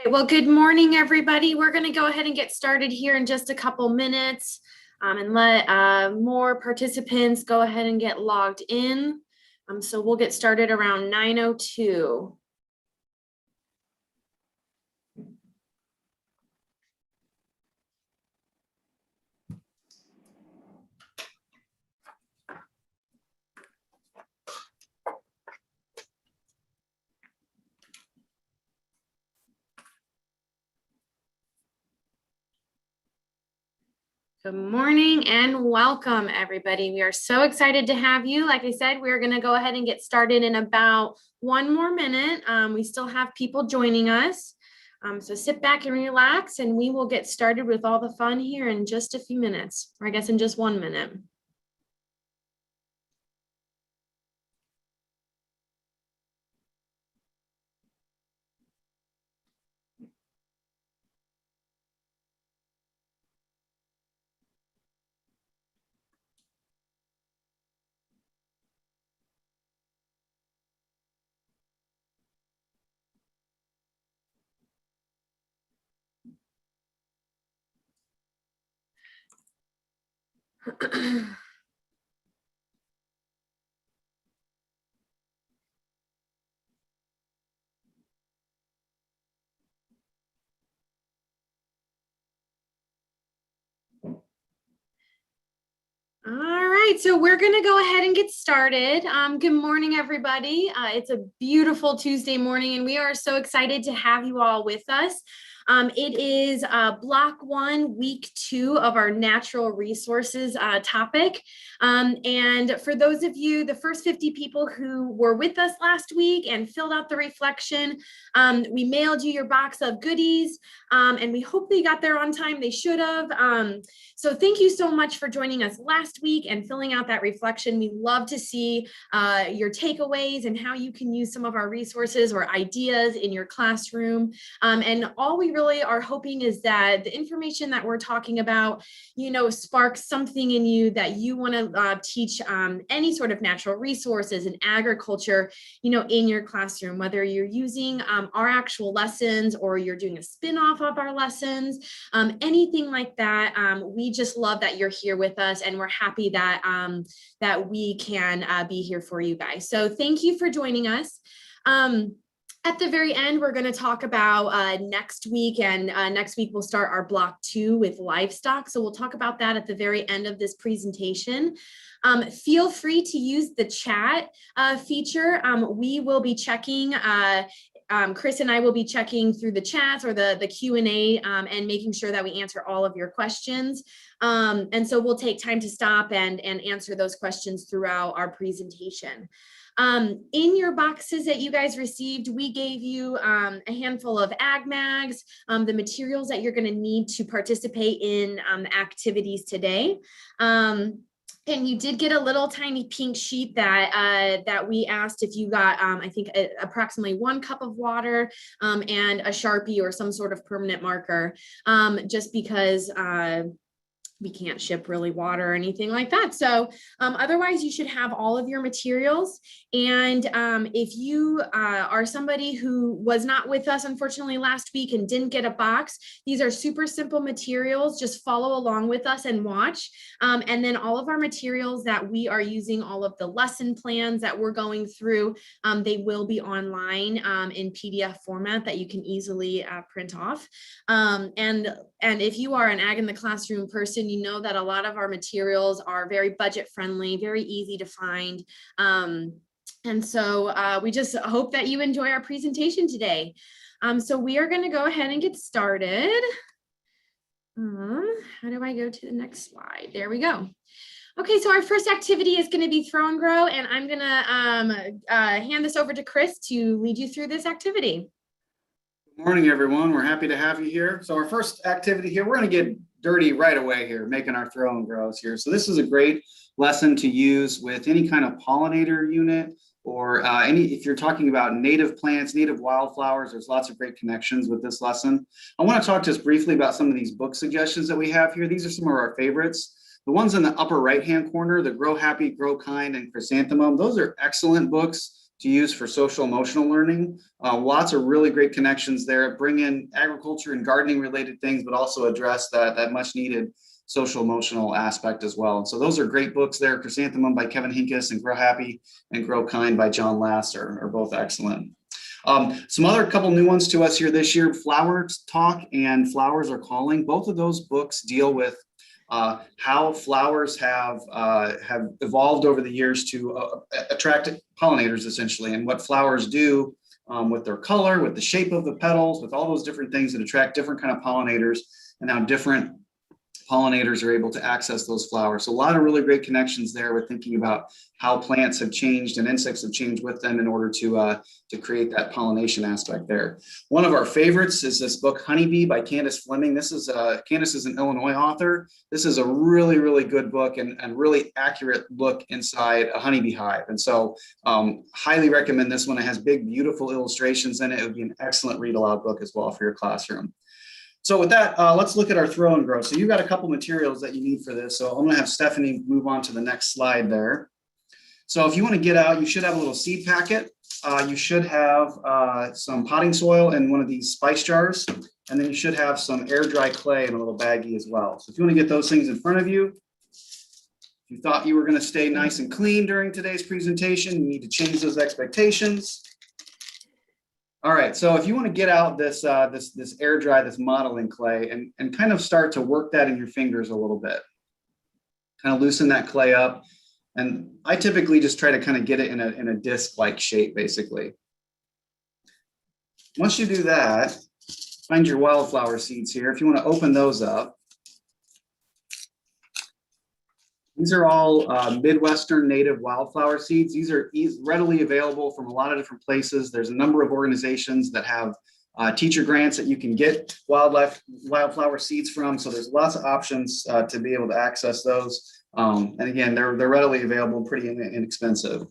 Well, good morning, everybody. We're going to go ahead and get started here in just a couple minutes and let more participants go ahead and get logged in. So we'll get started around 9:02. Good morning and welcome, everybody. We are so excited to have you. Like I said, we're going to go ahead and get started in about one more minute. We still have people joining us. So sit back and relax, and we will get started with all the fun here in just a few minutes, or I guess in just 1 minute. All right, so we're going to go ahead and get started. Good morning, everybody. It's a beautiful Tuesday morning, and we are so excited to have you all with us. It is block 1, week 2 of our natural resources topic. And for those of you, the first 50 people who were with us last week and filled out the reflection, we mailed you your box of goodies, and we hope they got there on time. They should have. So thank you so much for joining us last week and filling out that reflection. We love to see your takeaways and how you can use some of our resources or ideas in your classroom. And all we really are hoping is that the information that we're talking about, sparks something in you that you want to teach any sort of natural resources and agriculture, in your classroom, whether you're using our actual lessons or you're doing a spin-off of our lessons, anything like that. We just love that you're here with us, and we're happy that that we can be here for you guys. So thank you for joining us. At the very end, we're going to talk about next week, and next week we'll start our block 2 with livestock. So we'll talk about that at the very end of this presentation. Feel free to use the chat feature. We will be checking, Chris and I will be checking through the chats or the Q&A and making sure that we answer all of your questions. And so we'll take time to stop and answer those questions throughout our presentation. In your boxes that you guys received, we gave you a handful of ag mags, the materials that you're going to need to participate in the activities today. And you did get a little tiny pink sheet that we asked if you got, I think, approximately 1 cup of water and a Sharpie or some sort of permanent marker, just because we can't ship really water or anything like that. So otherwise, you should have all of your materials. And if you are somebody who was not with us, unfortunately, last week and didn't get a box, these are super simple materials. Just follow along with us and watch. And then all of our materials that we are using, all of the lesson plans that we're going through, they will be online in PDF format that you can easily print off. And if you are an Ag in the Classroom person, you know that a lot of our materials are very budget friendly, very easy to find. And so we just hope that you enjoy our presentation today. So we are going to go ahead and get started. How do I go to the next slide? There we go. Okay, so our first activity is going to be throw and grow, and I'm going to hand this over to Chris to lead you through this activity. Good morning, everyone. We're happy to have you here. So our first activity here, we're going to get dirty right away here, making our throw and grows here. So this is a great lesson to use with any kind of pollinator unit, or if you're talking about native plants, native wildflowers. There's lots of great connections with this lesson. I want to talk just briefly about some of these book suggestions that we have here. These are some of our favorites. The ones in the upper right-hand corner, the Grow Happy, Grow Kind, and Chrysanthemum, those are excellent books to use for social emotional learning. Lots of really great connections there. Bring in agriculture and gardening related things, but also address that much needed social emotional aspect as well. And so those are great books there. Chrysanthemum by Kevin Hinckus and Grow Happy and Grow Kind by John Lass are both excellent. Some other couple new ones to us here this year, Flowers Talk and Flowers Are Calling. Both of those books deal with how flowers have evolved over the years to attract pollinators, essentially, and what flowers do with their color, with the shape of the petals, with all those different things that attract different kind of pollinators, and how different pollinators are able to access those flowers. So a lot of really great connections there with thinking about how plants have changed and insects have changed with them in order to create that pollination aspect there. One of our favorites is this book, Honeybee by Candace Fleming. This is Candace is an Illinois author. This is a really, really good book and really accurate look inside a honeybee hive. And so highly recommend this one. It has big, beautiful illustrations in it. It would be an excellent read aloud book as well for your classroom. So with that, let's look at our throw and grow. So you've got a couple materials that you need for this. So I'm gonna have Stephanie move on to the next slide there. So if you wanna get out, you should have a little seed packet. You should have some potting soil in one of these spice jars. And then you should have some air dry clay in a little baggie as well. So if you wanna get those things in front of you, if you thought you were gonna stay nice and clean during today's presentation, you need to change those expectations. All right, so if you want to get out this this air dry, this modeling clay, and kind of start to work that in your fingers a little bit, kind of loosen that clay up. And I typically just try to kind of get it in a disc-like shape, basically. Once you do that, find your wildflower seeds here. If you want to open those up, these are all Midwestern native wildflower seeds. These are readily available from a lot of different places. There's a number of organizations that have teacher grants that you can get wildflower seeds from. So there's lots of options to be able to access those. And again, they're readily available, pretty inexpensive.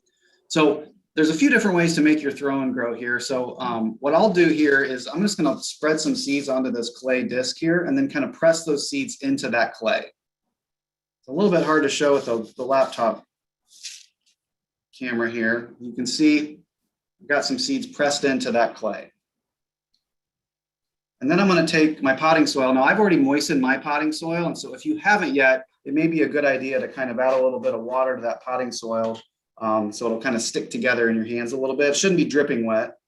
So there's a few different ways to make your throw and grow here. So what I'll do here is I'm just gonna spread some seeds onto this clay disc here and then kind of press those seeds into that clay. It's a little bit hard to show with the laptop camera here. You can see I've got some seeds pressed into that clay. And then I'm going to take my potting soil. Now I've already moistened my potting soil. And so if you haven't yet, it may be a good idea to kind of add a little bit of water to that potting soil. So it'll kind of stick together in your hands a little bit. It shouldn't be dripping wet.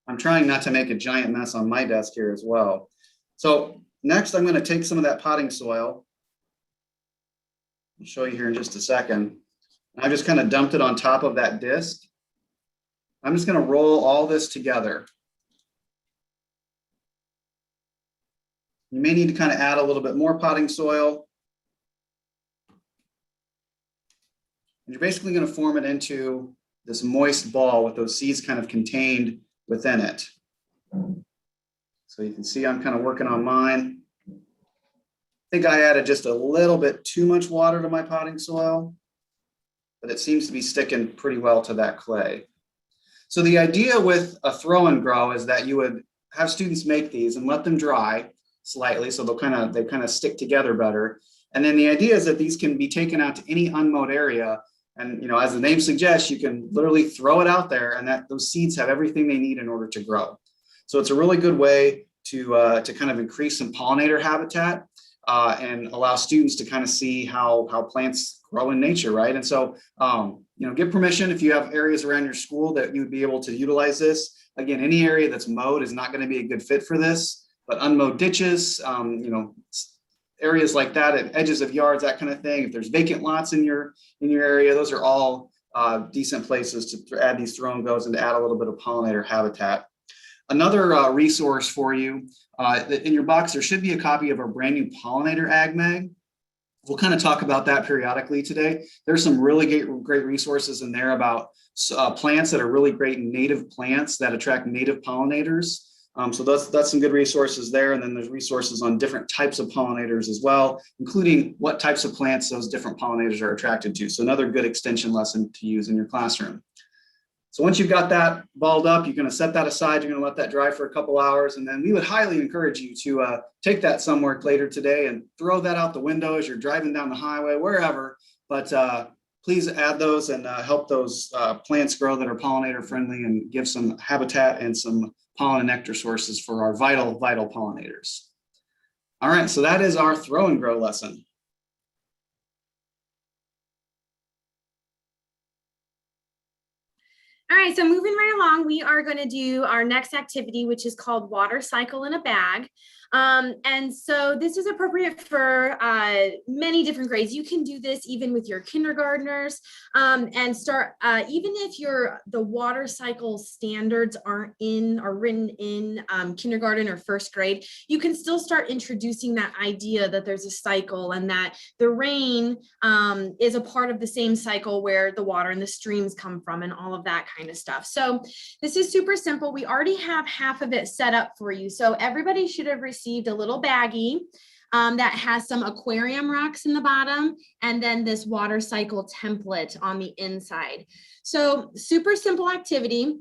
I'm trying not to make a giant mess on my desk here as well. So next, I'm going to take some of that potting soil. I'll show you here in just a second. I just kind of dumped it on top of that disc. I'm just going to roll all this together. You may need to kind of add a little bit more potting soil. And you're basically going to form it into this moist ball with those seeds kind of contained within it. So you can see I'm kind of working on mine. I think I added just a little bit too much water to my potting soil, but it seems to be sticking pretty well to that clay. So the idea with a throw and grow is that you would have students make these and let them dry slightly, so they kind of stick together better. And then the idea is that these can be taken out to any unmowed area. And as the name suggests, you can literally throw it out there, and that those seeds have everything they need in order to grow. So it's a really good way to kind of increase some pollinator habitat and allow students to kind of see how plants grow in nature, right? And so, get permission if you have areas around your school that you would be able to utilize this. Again, any area that's mowed is not going to be a good fit for this, but unmowed ditches, areas like that at edges of yards, that kind of thing. If there's vacant lots in your area, those are all decent places to add these throw and goes and to add a little bit of pollinator habitat. Another resource for you, in your box, there should be a copy of our brand new pollinator ag mag. We'll kind of talk about that periodically today. There's some really great resources in there about plants that are really great native plants that attract native pollinators. So that's some good resources there. And then there's resources on different types of pollinators as well, including what types of plants those different pollinators are attracted to. So another good extension lesson to use in your classroom. So once you've got that balled up, you're going to set that aside. You're going to let that dry for a couple hours. And then we would highly encourage you to take that somewhere later today and throw that out the window as you're driving down the highway, wherever. but please add those and help those plants grow that are pollinator friendly and give some habitat and some pollen and nectar sources for our vital pollinators. All right, so that is our throw and grow lesson. All right, so moving right along, we are going to do our next activity, which is called water cycle in a bag. And so this is appropriate for many different grades. You can do this even with your kindergartners and start, even if the water cycle standards aren't in or written in kindergarten or first grade, you can still start introducing that idea that there's a cycle and that the rain is a part of the same cycle where the water and the streams come from and all of that kind of stuff. So this is super simple. We already have half of it set up for you. So everybody should have received a little baggie that has some aquarium rocks in the bottom and then this water cycle template on the inside. So super simple activity.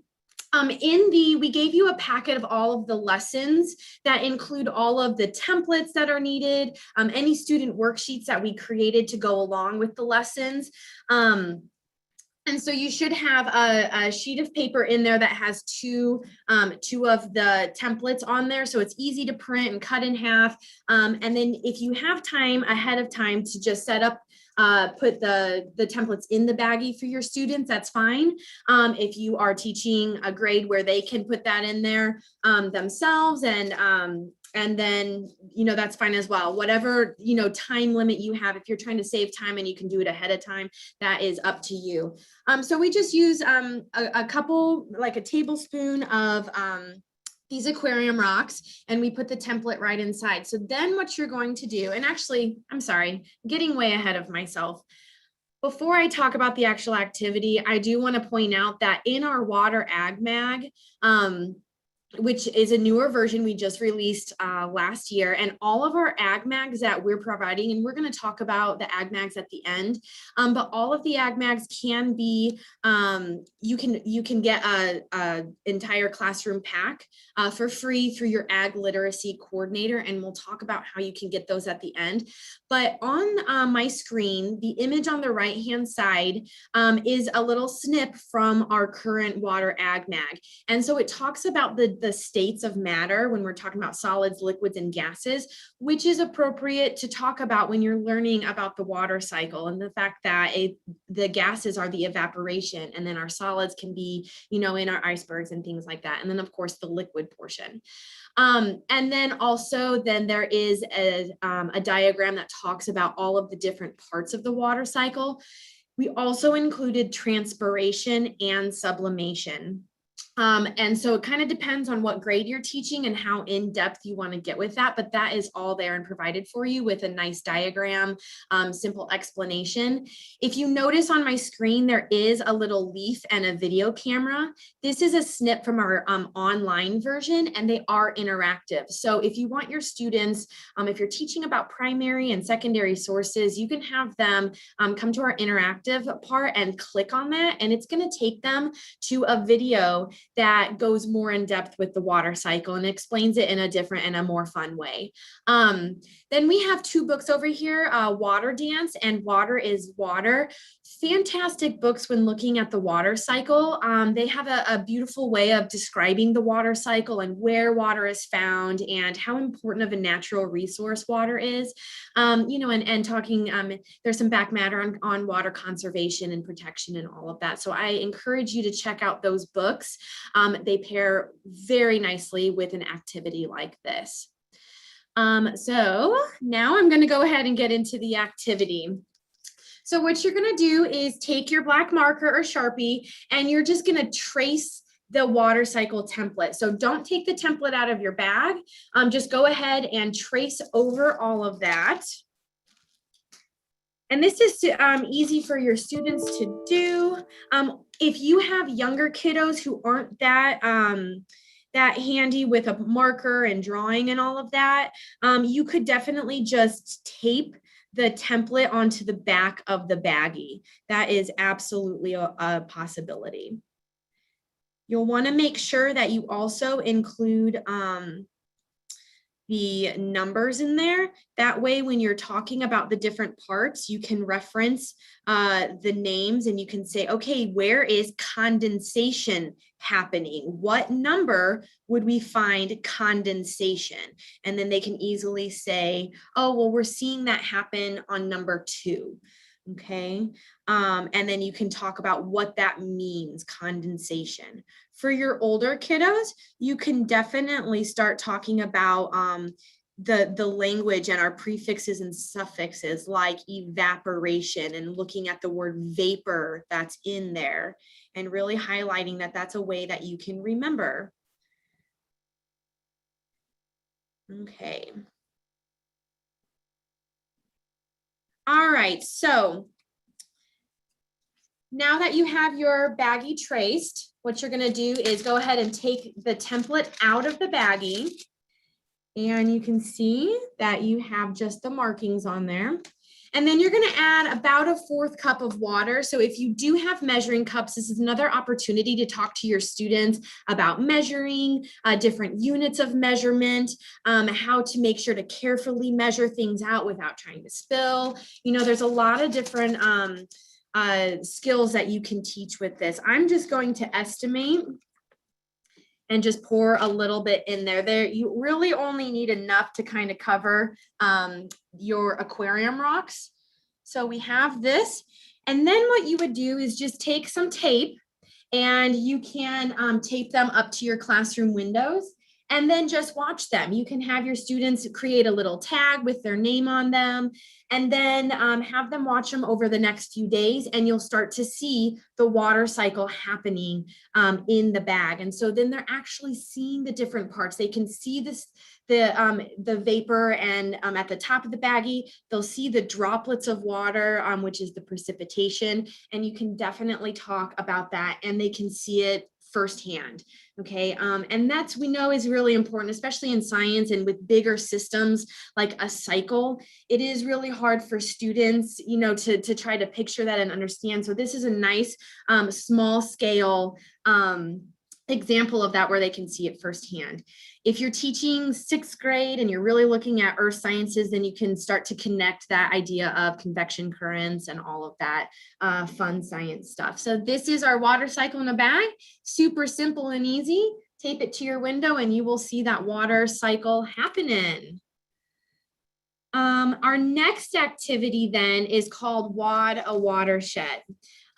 We gave you a packet of all of the lessons that include all of the templates that are needed, any student worksheets that we created to go along with the lessons. And so you should have a sheet of paper in there that has two of the templates on there. So it's easy to print and cut in half. And then if you have time ahead of time to just set up, put the templates in the baggie for your students, that's fine. If you are teaching a grade where they can put that in there themselves and then, that's fine as well. Whatever, time limit you have, if you're trying to save time and you can do it ahead of time, that is up to you. So we just use a couple, like a tablespoon of these aquarium rocks, and we put the template right inside. So then what you're going to do, and actually, I'm sorry, getting way ahead of myself. Before I talk about the actual activity, I do want to point out that in our water ag mag, which is a newer version we just released last year, and all of our ag mags that we're providing, and we're going to talk about the ag mags at the end, but all of the ag mags can be, you can get a entire classroom pack for free through your ag literacy coordinator, and we'll talk about how you can get those at the end. But on my screen, the image on the right hand side is a little snip from our current water ag mag, and so it talks about the states of matter when we're talking about solids, liquids, and gases, which is appropriate to talk about when you're learning about the water cycle and the fact that the gases are the evaporation, and then our solids can be, in our icebergs and things like that. And then of course the liquid portion. And then also there is a diagram that talks about all of the different parts of the water cycle. We also included transpiration and sublimation. And so it kind of depends on what grade you're teaching and how in depth you want to get with that, but that is all there and provided for you with a nice diagram, simple explanation. If you notice on my screen, there is a little leaf and a video camera. This is a snip from our online version, and they are interactive. So if you want your students, if you're teaching about primary and secondary sources, you can have them come to our interactive part and click on that, and it's going to take them to a video that goes more in depth with the water cycle and explains it in a different and a more fun way. Then we have two books over here, Water Dance and Water is Water. Fantastic books when looking at the water cycle. They have a beautiful way of describing the water cycle and where water is found and how important of a natural resource water is. And talking, there's some back matter on water conservation and protection and all of that. So I encourage you to check out those books. They pair very nicely with an activity like this. So now I'm going to go ahead and get into the activity. So what you're going to do is take your black marker or Sharpie, and you're just going to trace the water cycle template. So don't take the template out of your bag. Just go ahead and trace over all of that. And this is easy for your students to do. If you have younger kiddos who aren't that handy with a marker and drawing and all of that, you could definitely just tape the template onto the back of the baggie. That is absolutely a possibility. You'll want to make sure that you also include the numbers in there. That way, when you're talking about the different parts, you can reference the names and you can say, okay, where is condensation happening? What number would we find condensation? And then they can easily say, oh, well, we're seeing that happen on number 2. Okay. And then you can talk about what that means, condensation. For your older kiddos, you can definitely start talking about the language and our prefixes and suffixes like evaporation, and looking at the word vapor that's in there and really highlighting that that's a way that you can remember. Okay. All right, so now that you have your baggie traced, what you're gonna do is go ahead and take the template out of the baggie. And you can see that you have just the markings on there. And then you're gonna add about a 1/4 cup of water. So if you do have measuring cups, this is another opportunity to talk to your students about measuring, different units of measurement, how to make sure to carefully measure things out without trying to spill. You know, there's a lot of different skills that you can teach with this. I'm just going to estimate and just pour a little bit in there. There, you really only need enough to kind of cover your aquarium rocks. So we have this, and then what you would do is just take some tape, and you can tape them up to your classroom windows, and then just watch them. You can have your students create a little tag with their name on them, and then have them watch them over the next few days, and you'll start to see the water cycle happening in the bag. And so then they're actually seeing the different parts. They can see this, the vapor, and at the top of the baggie, they'll see the droplets of water, which is the precipitation, and you can definitely talk about that, and they can see it firsthand. Okay, and that's, we know, is really important, especially in science and with bigger systems like a cycle. It is really hard for students, you know, to try to picture that and understand. So this is a nice small scale example of that, where they can see it firsthand. If you're teaching 6th grade and you're really looking at earth sciences, then you can start to connect that idea of convection currents and all of that fun science stuff. So this is our water cycle in a bag, super simple and easy. Tape it to your window and you will see that water cycle happening. Our next activity then is called WAD a Watershed.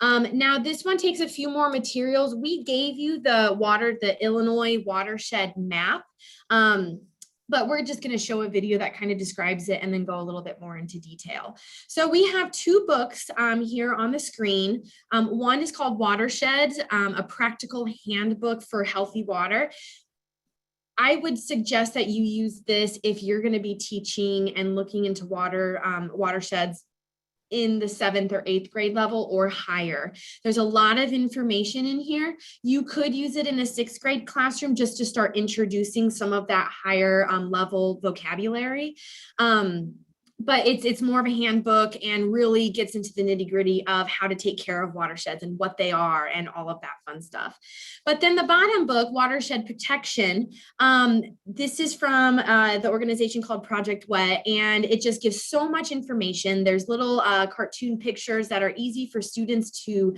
Now this one takes a few more materials. We gave you the Illinois watershed map, but we're just going to show a video that kind of describes it and then go a little bit more into detail. So we have 2 books here on the screen. One is called Watersheds, a practical handbook for healthy water. I would suggest that you use this if you're going to be teaching and looking into watersheds in the 7th or 8th grade level or higher. There's a lot of information in here. You could use it in a 6th grade classroom just to start introducing some of that higher level vocabulary. But it's more of a handbook and really gets into the nitty-gritty of how to take care of watersheds and what they are and all of that fun stuff. But then the bottom book, Watershed Protection, this is from the organization called Project Wet, and it just gives so much information. There's little cartoon pictures that are easy for students to you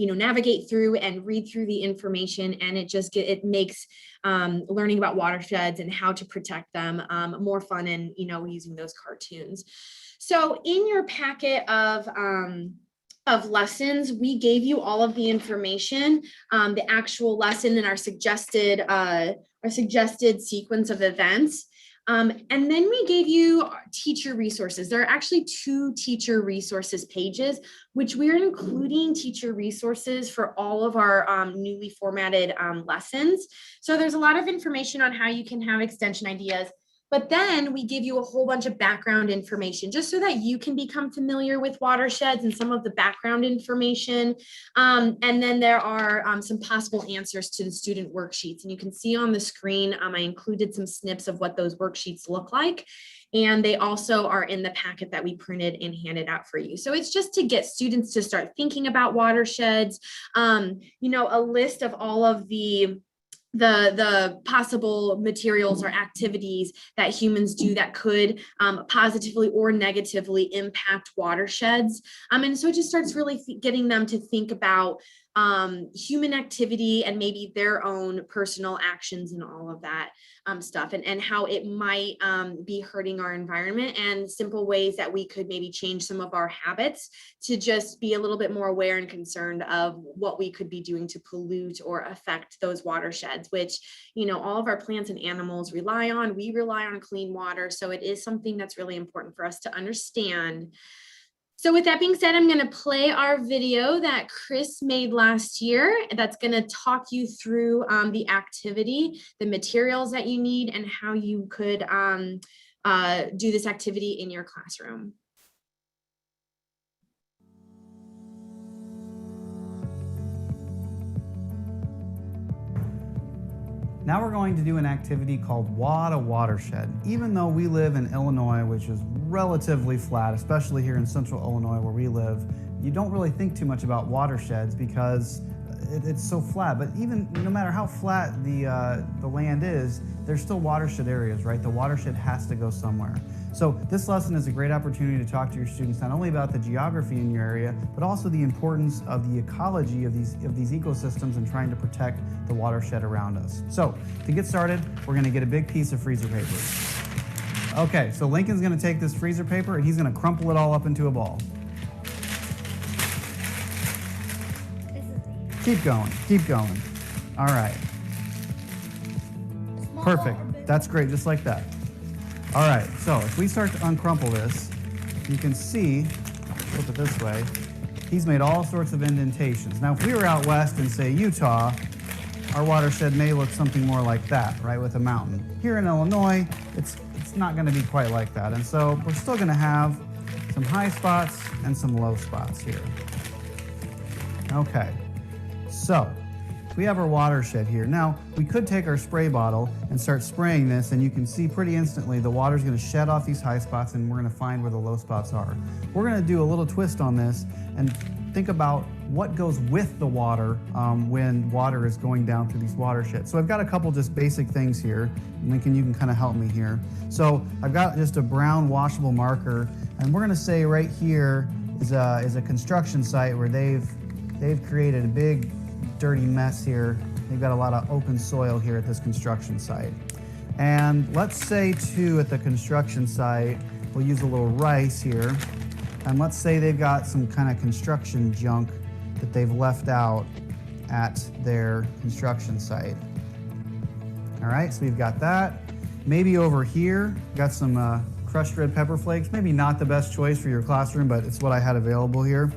know, navigate through and read through the information, and it makes learning about watersheds and how to protect them more fun, and, you know, using those cartoons. So in your packet of lessons, we gave you all of the information, the actual lesson, and our suggested sequence of events. And then we gave you teacher resources. There are actually 2 teacher resources pages, which we are including teacher resources for all of our newly formatted lessons. So there's a lot of information on how you can have extension ideas. But then we give you a whole bunch of background information just so that you can become familiar with watersheds and some of the background information. And then there are some possible answers to the student worksheets. And you can see on the screen, I included some snips of what those worksheets look like. And they also are in the packet that we printed and handed out for you. So it's just to get students to start thinking about watersheds, you know, a list of all of the the possible materials or activities that humans do that could positively or negatively impact watersheds. And so it just starts really getting them to think about human activity and maybe their own personal actions and all of that stuff, and how it might be hurting our environment, and simple ways that we could maybe change some of our habits to just be a little bit more aware and concerned of what we could be doing to pollute or affect those watersheds, which, you know, all of our plants and animals rely on. We rely on clean water. So it is something that's really important for us to understand. So with that being said, I'm going to play our video that Chris made last year. That's going to talk you through the activity, the materials that you need, and how you could do this activity in your classroom. Now we're going to do an activity called Watershed. Even though we live in Illinois, which is relatively flat, especially here in central Illinois where we live, you don't really think too much about watersheds because it's so flat. But even no matter how flat the land is, there's still watershed areas, right? The watershed has to go somewhere. So this lesson is a great opportunity to talk to your students not only about the geography in your area, but also the importance of the ecology of these ecosystems and trying to protect the watershed around us. So to get started, we're going to get a big piece of freezer paper. Okay, so Lincoln's going to take this freezer paper and he's going to crumple it all up into a ball. Keep going, keep going. All right. Perfect, that's great, just like that. All right, so if we start to uncrumple this, you can see, flip it this way, he's made all sorts of indentations. Now, if we were out west in, say, Utah, our watershed may look something more like that, right, with a mountain. Here in Illinois, it's not gonna be quite like that. And so we're still gonna have some high spots and some low spots here. Okay, so we have our watershed here. Now, we could take our spray bottle and start spraying this, and you can see pretty instantly the water's gonna shed off these high spots and we're gonna find where the low spots are. We're gonna do a little twist on this and think about what goes with the water when water is going down through these watersheds. So I've got a couple just basic things here. Lincoln, you can kind of help me here. So I've got just a brown washable marker, and we're gonna say right here is a construction site where they've created a big dirty mess here. They've got a lot of open soil here at this construction site. And let's say too at the construction site, we'll use a little rice here. And let's say they've got some kind of construction junk that they've left out at their construction site. All right, so we've got that. Maybe over here, got some crushed red pepper flakes. Maybe not the best choice for your classroom, but it's what I had available here.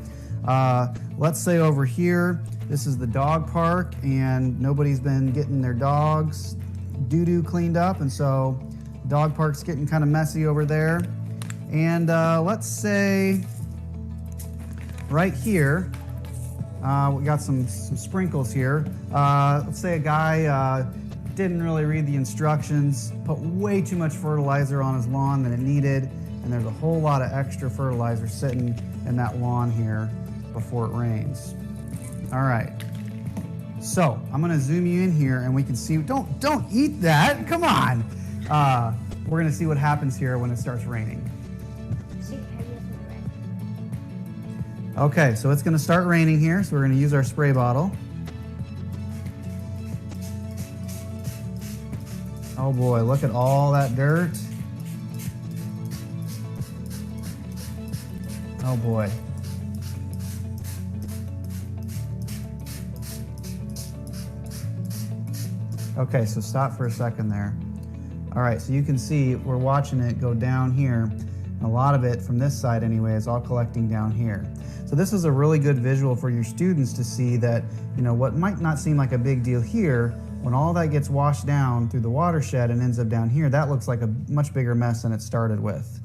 Let's say over here, this is the dog park and nobody's been getting their dogs doo-doo cleaned up, and so dog park's getting kind of messy over there. And let's say right here, we got some sprinkles here. Let's say a guy didn't really read the instructions, put way too much fertilizer on his lawn than it needed, and there's a whole lot of extra fertilizer sitting in that lawn here before it rains. All right, so I'm gonna zoom you in here and we can see, don't eat that, come on. We're gonna see what happens here when it starts raining. Okay, so it's gonna start raining here, so we're gonna use our spray bottle. Oh boy, look at all that dirt. Oh boy. Okay, so stop for a second there. All right, so you can see we're watching it go down here. A lot of it, from this side anyway, is all collecting down here. So this is a really good visual for your students to see that, you know, what might not seem like a big deal here, when all that gets washed down through the watershed and ends up down here, that looks like a much bigger mess than it started with.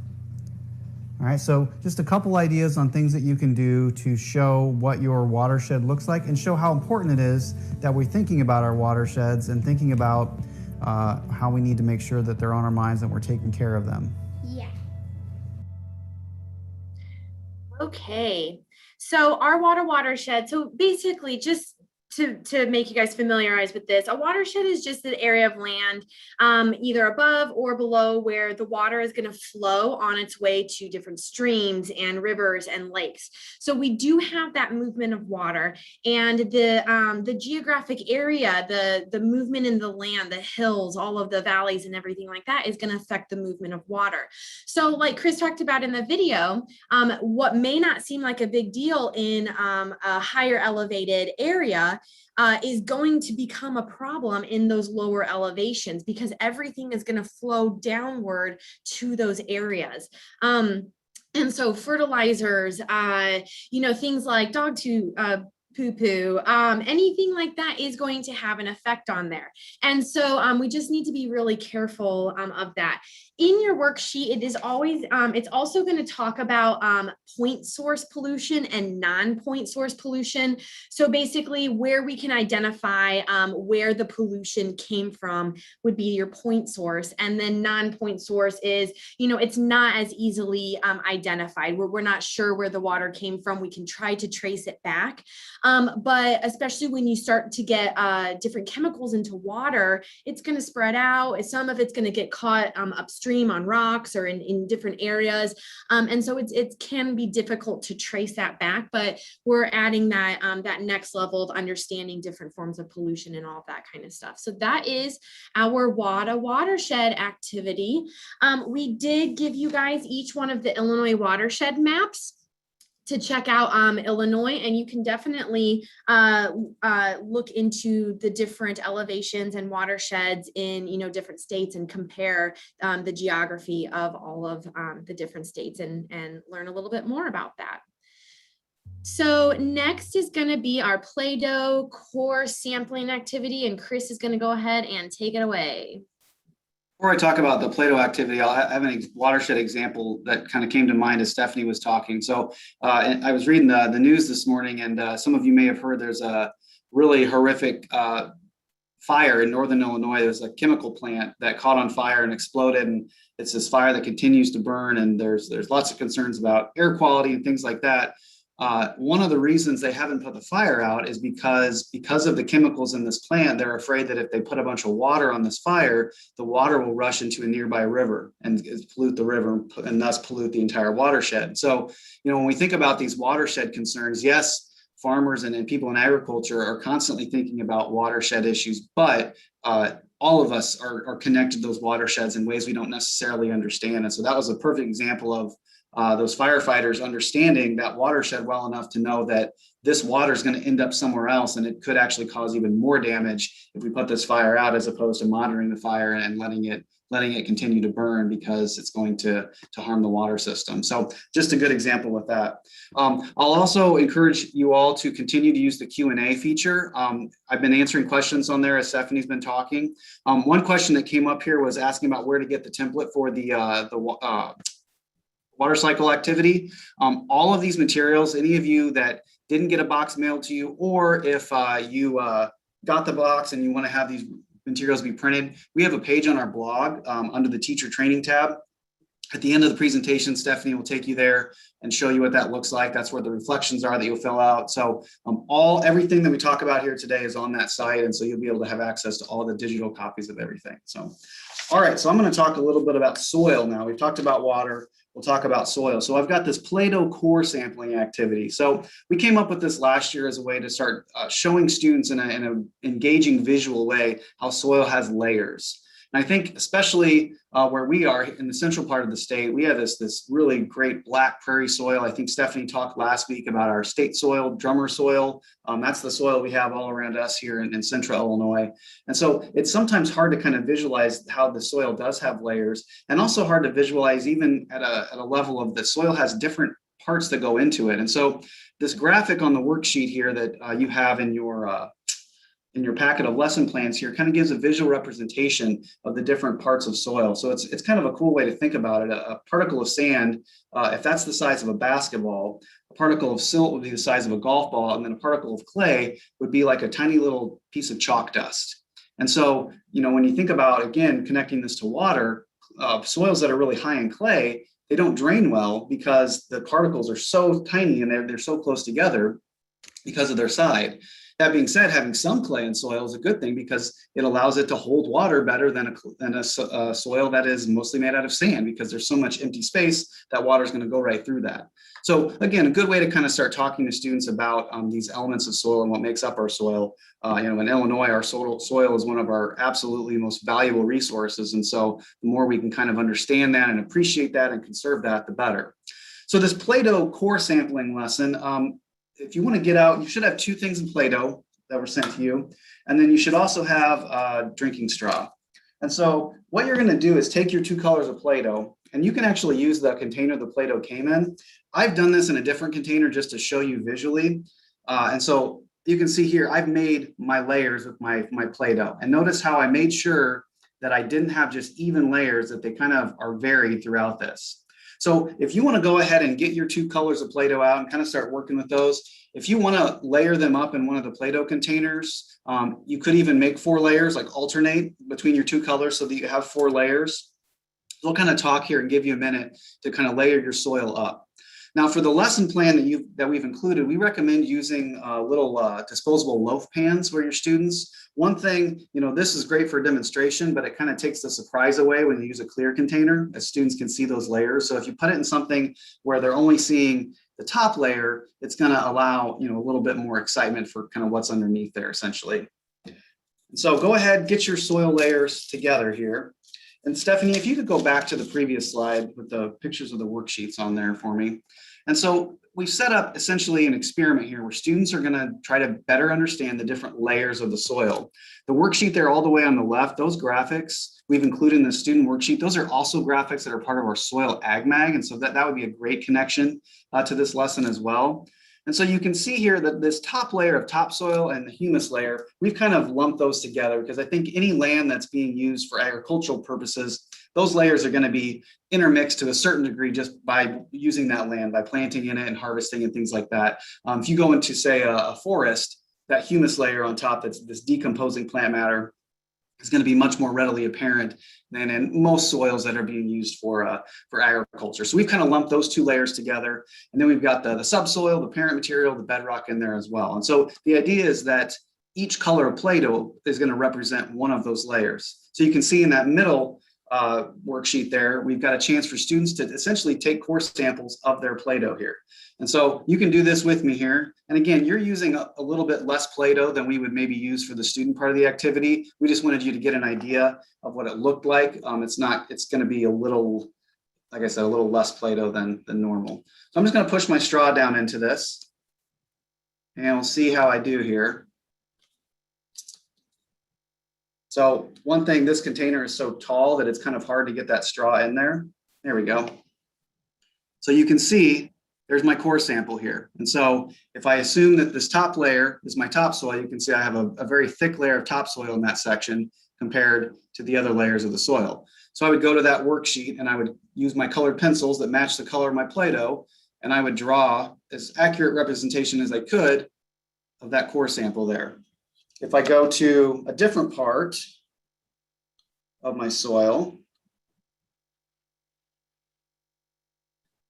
All right, so just a couple ideas on things that you can do to show what your watershed looks like and show how important it is that we're thinking about our watersheds and thinking about how we need to make sure that they're on our minds and we're taking care of them. Yeah. Okay, so our watershed, so basically just to make you guys familiarize with this, a watershed is just an area of land either above or below where the water is going to flow on its way to different streams and rivers and lakes. So we do have that movement of water, and the geographic area, the movement in the land, the hills, all of the valleys and everything like that is going to affect the movement of water. So like Chris talked about in the video, what may not seem like a big deal in a higher elevated area is going to become a problem in those lower elevations, because everything is going to flow downward to those areas. And so fertilizers, things like dog poo-poo, anything like that is going to have an effect on there. And so we just need to be really careful of that. In your worksheet, it is always, it's also going to talk about point source pollution and non-point source pollution. So basically where we can identify where the pollution came from would be your point source. And then non-point source is, it's not as easily identified. We're not sure where the water came from. We can try to trace it back. But especially when you start to get different chemicals into water, it's going to spread out. Some of it's going to get caught upstream on rocks or in different areas. And so it can be difficult to trace that back, but we're adding that, that next level of understanding different forms of pollution and all of that kind of stuff. So that is our watershed activity. We did give you guys each one of the Illinois watershed maps to check out Illinois, and you can definitely look into the different elevations and watersheds in different states and compare the geography of all of the different states and learn a little bit more about that. So next is going to be our Play-Doh core sampling activity, and Chris is going to go ahead and take it away. Before I talk about the Play-Doh activity, I'll have a watershed example that kind of came to mind as Stephanie was talking. So I was reading the news this morning, and some of you may have heard there's a really horrific fire in northern Illinois. There's a chemical plant that caught on fire and exploded, and it's this fire that continues to burn, and there's lots of concerns about air quality and things like that. One of the reasons they haven't put the fire out is because of the chemicals in this plant. They're afraid that if they put a bunch of water on this fire, the water will rush into a nearby river and pollute the river and thus pollute the entire watershed. So, when we think about these watershed concerns, yes, farmers and people in agriculture are constantly thinking about watershed issues, but all of us are connected to those watersheds in ways we don't necessarily understand. And so that was a perfect example of those firefighters understanding that watershed well enough to know that this water is going to end up somewhere else, and it could actually cause even more damage if we put this fire out, as opposed to monitoring the fire and letting it continue to burn, because it's going to harm the water system. So just a good example with that. I'll also encourage you all to continue to use the Q&A feature. I've been answering questions on there as Stephanie's been talking. One question that came up here was asking about where to get the template for the water cycle activity. All of these materials, any of you that didn't get a box mailed to you, or if you got the box and you want to have these materials be printed, we have a page on our blog under the teacher training tab. At the end of the presentation, Stephanie will take you there and show you what that looks like. That's where the reflections are that you'll fill out. So everything that we talk about here today is on that site, and so you'll be able to have access to all the digital copies of everything. So, all right, so I'm going to talk a little bit about soil now. We've talked about water. We'll talk about soil. So I've got this Play-Doh core sampling activity. So we came up with this last year as a way to start showing students in an engaging visual way how soil has layers. And I think especially where we are in the central part of the state, we have this really great black prairie soil. I think Stephanie talked last week about our state soil, drummer soil. That's the soil we have all around us here in central Illinois. And so it's sometimes hard to kind of visualize how the soil does have layers, and also hard to visualize even at a level of the soil has different parts that go into it. And so this graphic on the worksheet here that you have in your packet of lesson plans here kind of gives a visual representation of the different parts of soil. So it's kind of a cool way to think about it. A particle of sand, if that's the size of a basketball, a particle of silt would be the size of a golf ball, and then a particle of clay would be like a tiny little piece of chalk dust. And so, when you think about, again, connecting this to water, soils that are really high in clay, they don't drain well because the particles are so tiny and they're so close together because of their size. That being said, having some clay in soil is a good thing because it allows it to hold water better than a soil that is mostly made out of sand, because there's so much empty space that water is going to go right through that. So again, a good way to kind of start talking to students about these elements of soil and what makes up our soil. In Illinois, our soil is one of our absolutely most valuable resources. And so the more we can kind of understand that and appreciate that and conserve that, the better. So this Play-Doh core sampling lesson, if you want to get out, you should have 2 things in Play-Doh that were sent to you. And then you should also have a drinking straw. And so what you're going to do is take your 2 colors of Play-Doh, and you can actually use the container the Play-Doh came in. I've done this in a different container just to show you visually. And so you can see here, I've made my layers with my Play-Doh. And notice how I made sure that I didn't have just even layers, that they kind of are varied throughout this. So if you want to go ahead and get your 2 colors of Play-Doh out and kind of start working with those, if you want to layer them up in one of the Play-Doh containers, you could even make 4 layers, like alternate between your 2 colors so that you have 4 layers. We'll kind of talk here and give you a minute to kind of layer your soil up. Now, for the lesson plan that we've included, we recommend using little disposable loaf pans for your students. One thing, this is great for demonstration, but it kind of takes the surprise away when you use a clear container, as students can see those layers. So if you put it in something where they're only seeing the top layer, it's going to allow a little bit more excitement for kind of what's underneath there, essentially. And so go ahead, get your soil layers together here. And Stephanie, if you could go back to the previous slide with the pictures of the worksheets on there for me. And so we've set up essentially an experiment here where students are going to try to better understand the different layers of the soil. The worksheet there all the way on the left, those graphics we've included in the student worksheet, those are also graphics that are part of our soil ag mag. And so that would be a great connection to this lesson as well. And so you can see here that this top layer of topsoil and the humus layer, we've kind of lumped those together because I think any land that's being used for agricultural purposes, those layers are going to be intermixed to a certain degree just by using that land, by planting in it and harvesting and things like that. If you go into, say, a forest, that humus layer on top, that's this decomposing plant matter, is going to be much more readily apparent than in most soils that are being used for agriculture. So we've kind of lumped those 2 layers together. And then we've got the subsoil, the parent material, the bedrock in there as well. And so the idea is that each color of Play-Doh is going to represent one of those layers. So you can see in that middle worksheet there, we've got a chance for students to essentially take core samples of their Play-Doh here. And so you can do this with me here. And again, you're using a little bit less Play-Doh than we would maybe use for the student part of the activity. We just wanted you to get an idea of what it looked like. It's going to be a little, like I said, a little less Play-Doh than normal. So I'm just going to push my straw down into this and we'll see how I do here. So one thing, this container is so tall that it's kind of hard to get that straw in there. There we go. So you can see there's my core sample here. And so if I assume that this top layer is my topsoil, you can see I have a very thick layer of topsoil in that section compared to the other layers of the soil. So I would go to that worksheet and I would use my colored pencils that match the color of my Play-Doh, and I would draw as accurate representation as I could of that core sample there. If I go to a different part of my soil,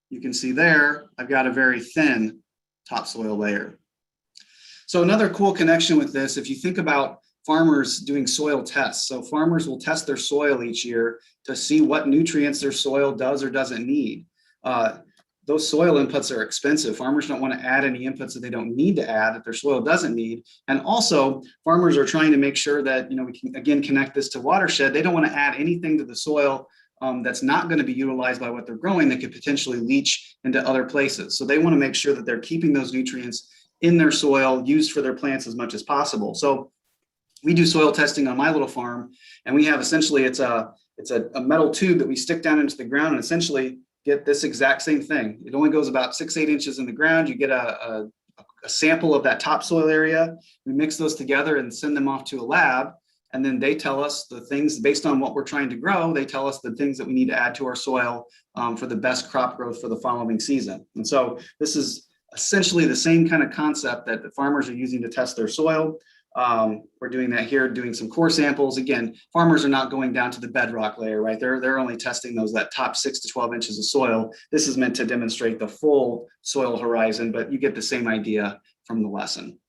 you can see there, I've got a very thin topsoil layer. So another cool connection with this, if you think about farmers doing soil tests, so farmers will test their soil each year to see what nutrients their soil does or doesn't need. Those soil inputs are expensive. Farmers don't want to add any inputs that they don't need to add, that their soil doesn't need. And also, farmers are trying to make sure that, we can, again, connect this to Watershed. They don't want to add anything to the soil that's not going to be utilized by what they're growing that could potentially leach into other places. So they want to make sure that they're keeping those nutrients in their soil, used for their plants as much as possible. So we do soil testing on my little farm, and we have essentially, it's a metal tube that we stick down into the ground and essentially get this exact same thing. It only goes about 6-8 inches in the ground. You get a sample of that topsoil area. We mix those together and send them off to a lab. And then they tell us the things based on what we're trying to grow. They tell us the things that we need to add to our soil for the best crop growth for the following season. And so this is essentially the same kind of concept that the farmers are using to test their soil. We're doing that here, doing some core samples. Again, farmers are not going down to the bedrock layer, right? They're only testing that top 6 to 12 inches of soil. This is meant to demonstrate the full soil horizon, but you get the same idea from the lesson.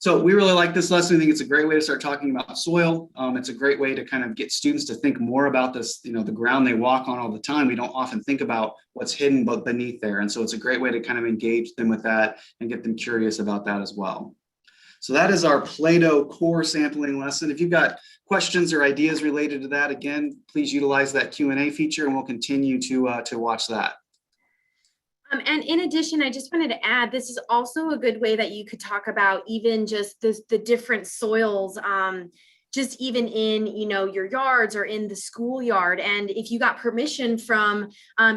So we really like this lesson. I think it's a great way to start talking about soil. It's a great way to kind of get students to think more about this, the ground they walk on all the time. We don't often think about what's hidden but beneath there. And so it's a great way to kind of engage them with that and get them curious about that as well. So that is our Play-Doh core sampling lesson. If you've got questions or ideas related to that, again, please utilize that Q&A feature and we'll continue to watch that. And in addition, I just wanted to add, this is also a good way that you could talk about even just the different soils, just even in, your yards or in the schoolyard. And if you got permission from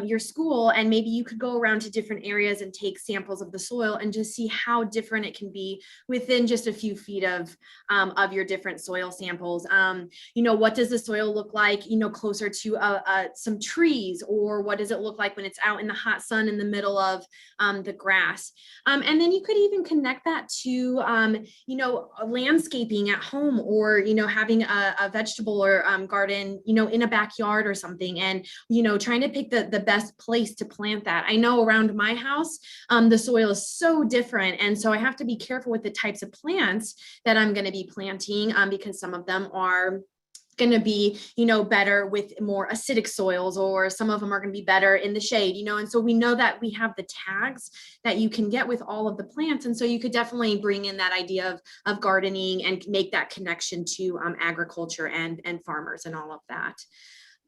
your school, and maybe you could go around to different areas and take samples of the soil and just see how different it can be within just a few feet of your different soil samples. What does the soil look like, closer to some trees, or what does it look like when it's out in the hot sun in the middle of the grass? And then you could even connect that to, landscaping at home, or, having a vegetable or garden, in a backyard or something, and, trying to pick the best place to plant that. I know around my house, the soil is so different. And so I have to be careful with the types of plants that I'm going to be planting, because some of them are going to be, better with more acidic soils, or some of them are going to be better in the shade, and so we know that we have the tags that you can get with all of the plants. And so you could definitely bring in that idea of gardening and make that connection to agriculture and farmers and all of that.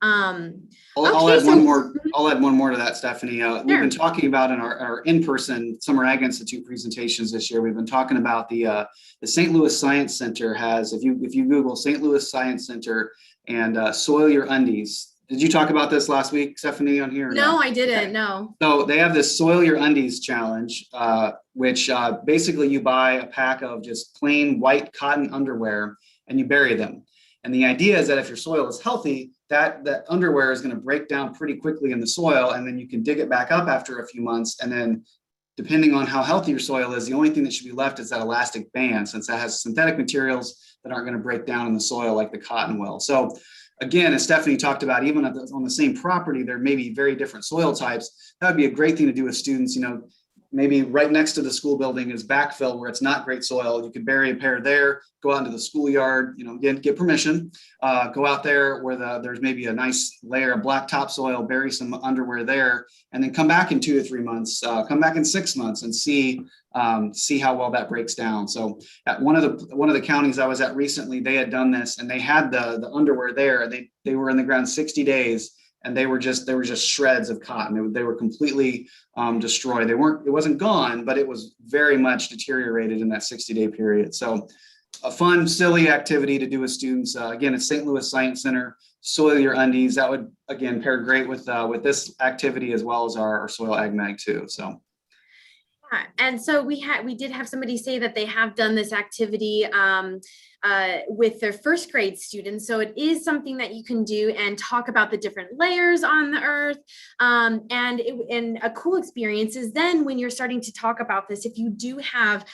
I'll add one more to that, Stephanie. We've been talking about in our in-person Summer Ag Institute presentations this year. We've been talking about the St. Louis Science Center has, if you Google St. Louis Science Center and soil your undies. Did you talk about this last week, Stephanie, on here? No, I didn't. Okay. No. So they have this Soil Your Undies challenge, which basically you buy a pack of just plain white cotton underwear and you bury them. And the idea is that if your soil is healthy, that underwear is going to break down pretty quickly in the soil, and then you can dig it back up after a few months. And then depending on how healthy your soil is, the only thing that should be left is that elastic band, since that has synthetic materials that aren't going to break down in the soil like the cotton will. So again, as Stephanie talked about, even on the same property, there may be very different soil types. That would be a great thing to do with students. Maybe right next to the school building is backfill where it's not great soil. You could bury a pair there, go out into the schoolyard, get permission, go out there where there's maybe a nice layer of black topsoil, bury some underwear there, and then come back in 2 to 3 months, come back in 6 months and see how well that breaks down. So at one of the counties I was at recently, they had done this and they had the underwear there. They were in the ground 60 days. And they were just shreds of cotton. They were completely destroyed. It wasn't gone, but it was very much deteriorated in that 60-day period. So a fun, silly activity to do with students. Again, it's St. Louis Science Center, Soil Your Undies. That would, again, pair great with this activity as well as our Soil Ag Mag too. So. And so we did have somebody say that they have done this activity with their first grade students. So it is something that you can do and talk about the different layers on the earth. And a cool experience is then when you're starting to talk about this, if you do have,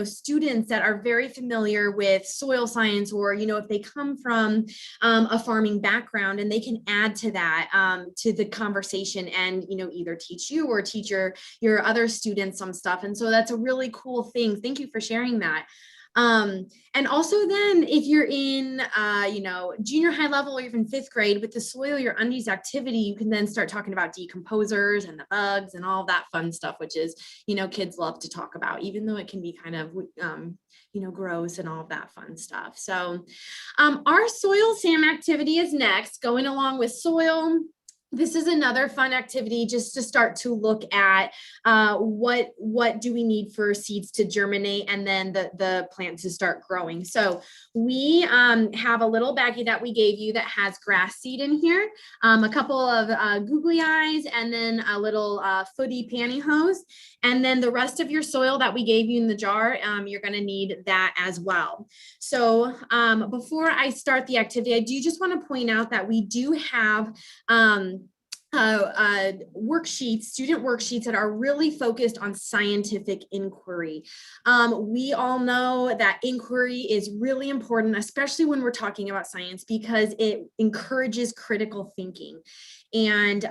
students that are very familiar with soil science, or, if they come from a farming background, and they can add to that, to the conversation and, either teach you or teach your other students some stuff. And so that's a really cool thing. Thank you for sharing that. And also then if you're in, junior high level or even 5th grade with the Soil Your Undies activity, you can then start talking about decomposers and the bugs and all that fun stuff, which is, kids love to talk about, even though it can be kind of, gross and all of that fun stuff. So, our Soil SAM activity is next, going along with soil. This is another fun activity just to start to look at what do we need for seeds to germinate and then the plant to start growing. So we have a little baggie that we gave you that has grass seed in here, a couple of googly eyes, and then a little footy pantyhose. And then the rest of your soil that we gave you in the jar, you're going to need that as well. So before I start the activity, I do just want to point out that we do have worksheets, student worksheets that are really focused on scientific inquiry. We all know that inquiry is really important, especially when we're talking about science, because it encourages critical thinking. And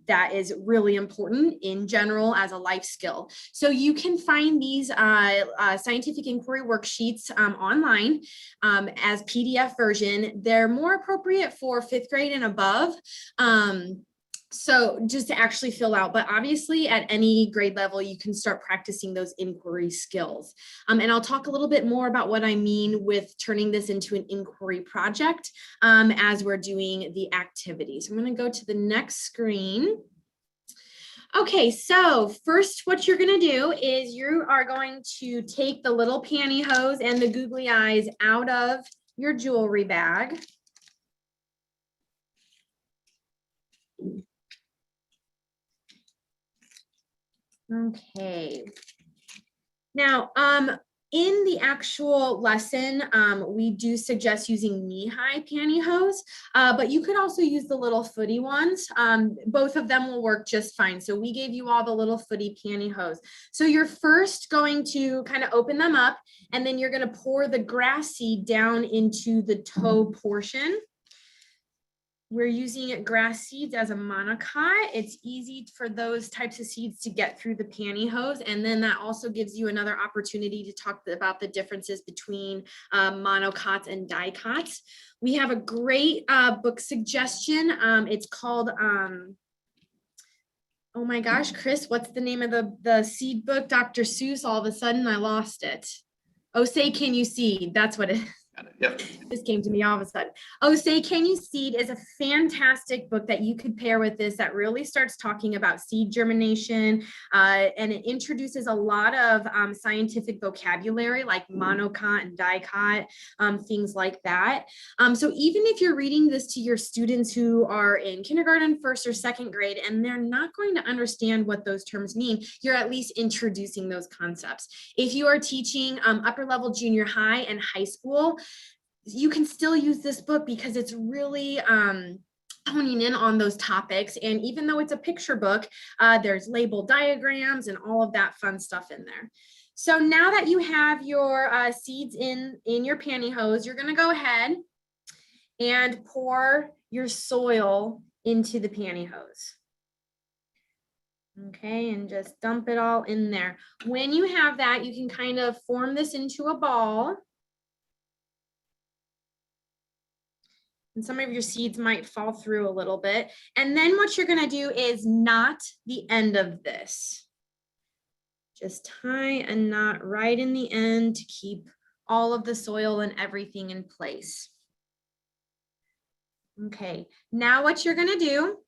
that is really important in general as a life skill. So you can find these scientific inquiry worksheets online as PDF version. They're more appropriate for 5th grade and above. So just to actually fill out, but obviously at any grade level, you can start practicing those inquiry skills. And I'll talk a little bit more about what I mean with turning this into an inquiry project as we're doing the activities. I'm going to go to the next screen. Okay, so first what you're going to do is you are going to take the little pantyhose and the googly eyes out of your jewelry bag. Okay. Now, in the actual lesson, we do suggest using knee-high pantyhose, but you could also use the little footy ones. Both of them will work just fine. So we gave you all the little footy pantyhose. So you're first going to kind of open them up, and then you're going to pour the grass seed down into the toe portion. We're using grass seeds as a monocot. It's easy for those types of seeds to get through the pantyhose. And then that also gives you another opportunity to talk about the differences between monocots and dicots. We have a great book suggestion. It's called, oh my gosh, Chris, what's the name of the seed book? Dr. Seuss, all of a sudden I lost it. Oh, Say Can You Seed? That's what it is. Yep. This came to me all of a sudden. Oh, Say Can You Seed is a fantastic book that you could pair with this that really starts talking about seed germination, and it introduces a lot of scientific vocabulary like monocot and dicot, things like that. So even if you're reading this to your students who are in kindergarten, 1st or 2nd grade, and they're not going to understand what those terms mean, you're at least introducing those concepts. If you are teaching upper level junior high and high school, you can still use this book because it's really honing in on those topics. And even though it's a picture book, there's label diagrams and all of that fun stuff in there. So now that you have your seeds in your pantyhose, you're going to go ahead and pour your soil into the pantyhose. Okay, and just dump it all in there. When you have that, you can kind of form this into a ball. And some of your seeds might fall through a little bit. And then what you're going to do is knot the end of this. Just tie a knot right in the end to keep all of the soil and everything in place. Okay, now what you're going to do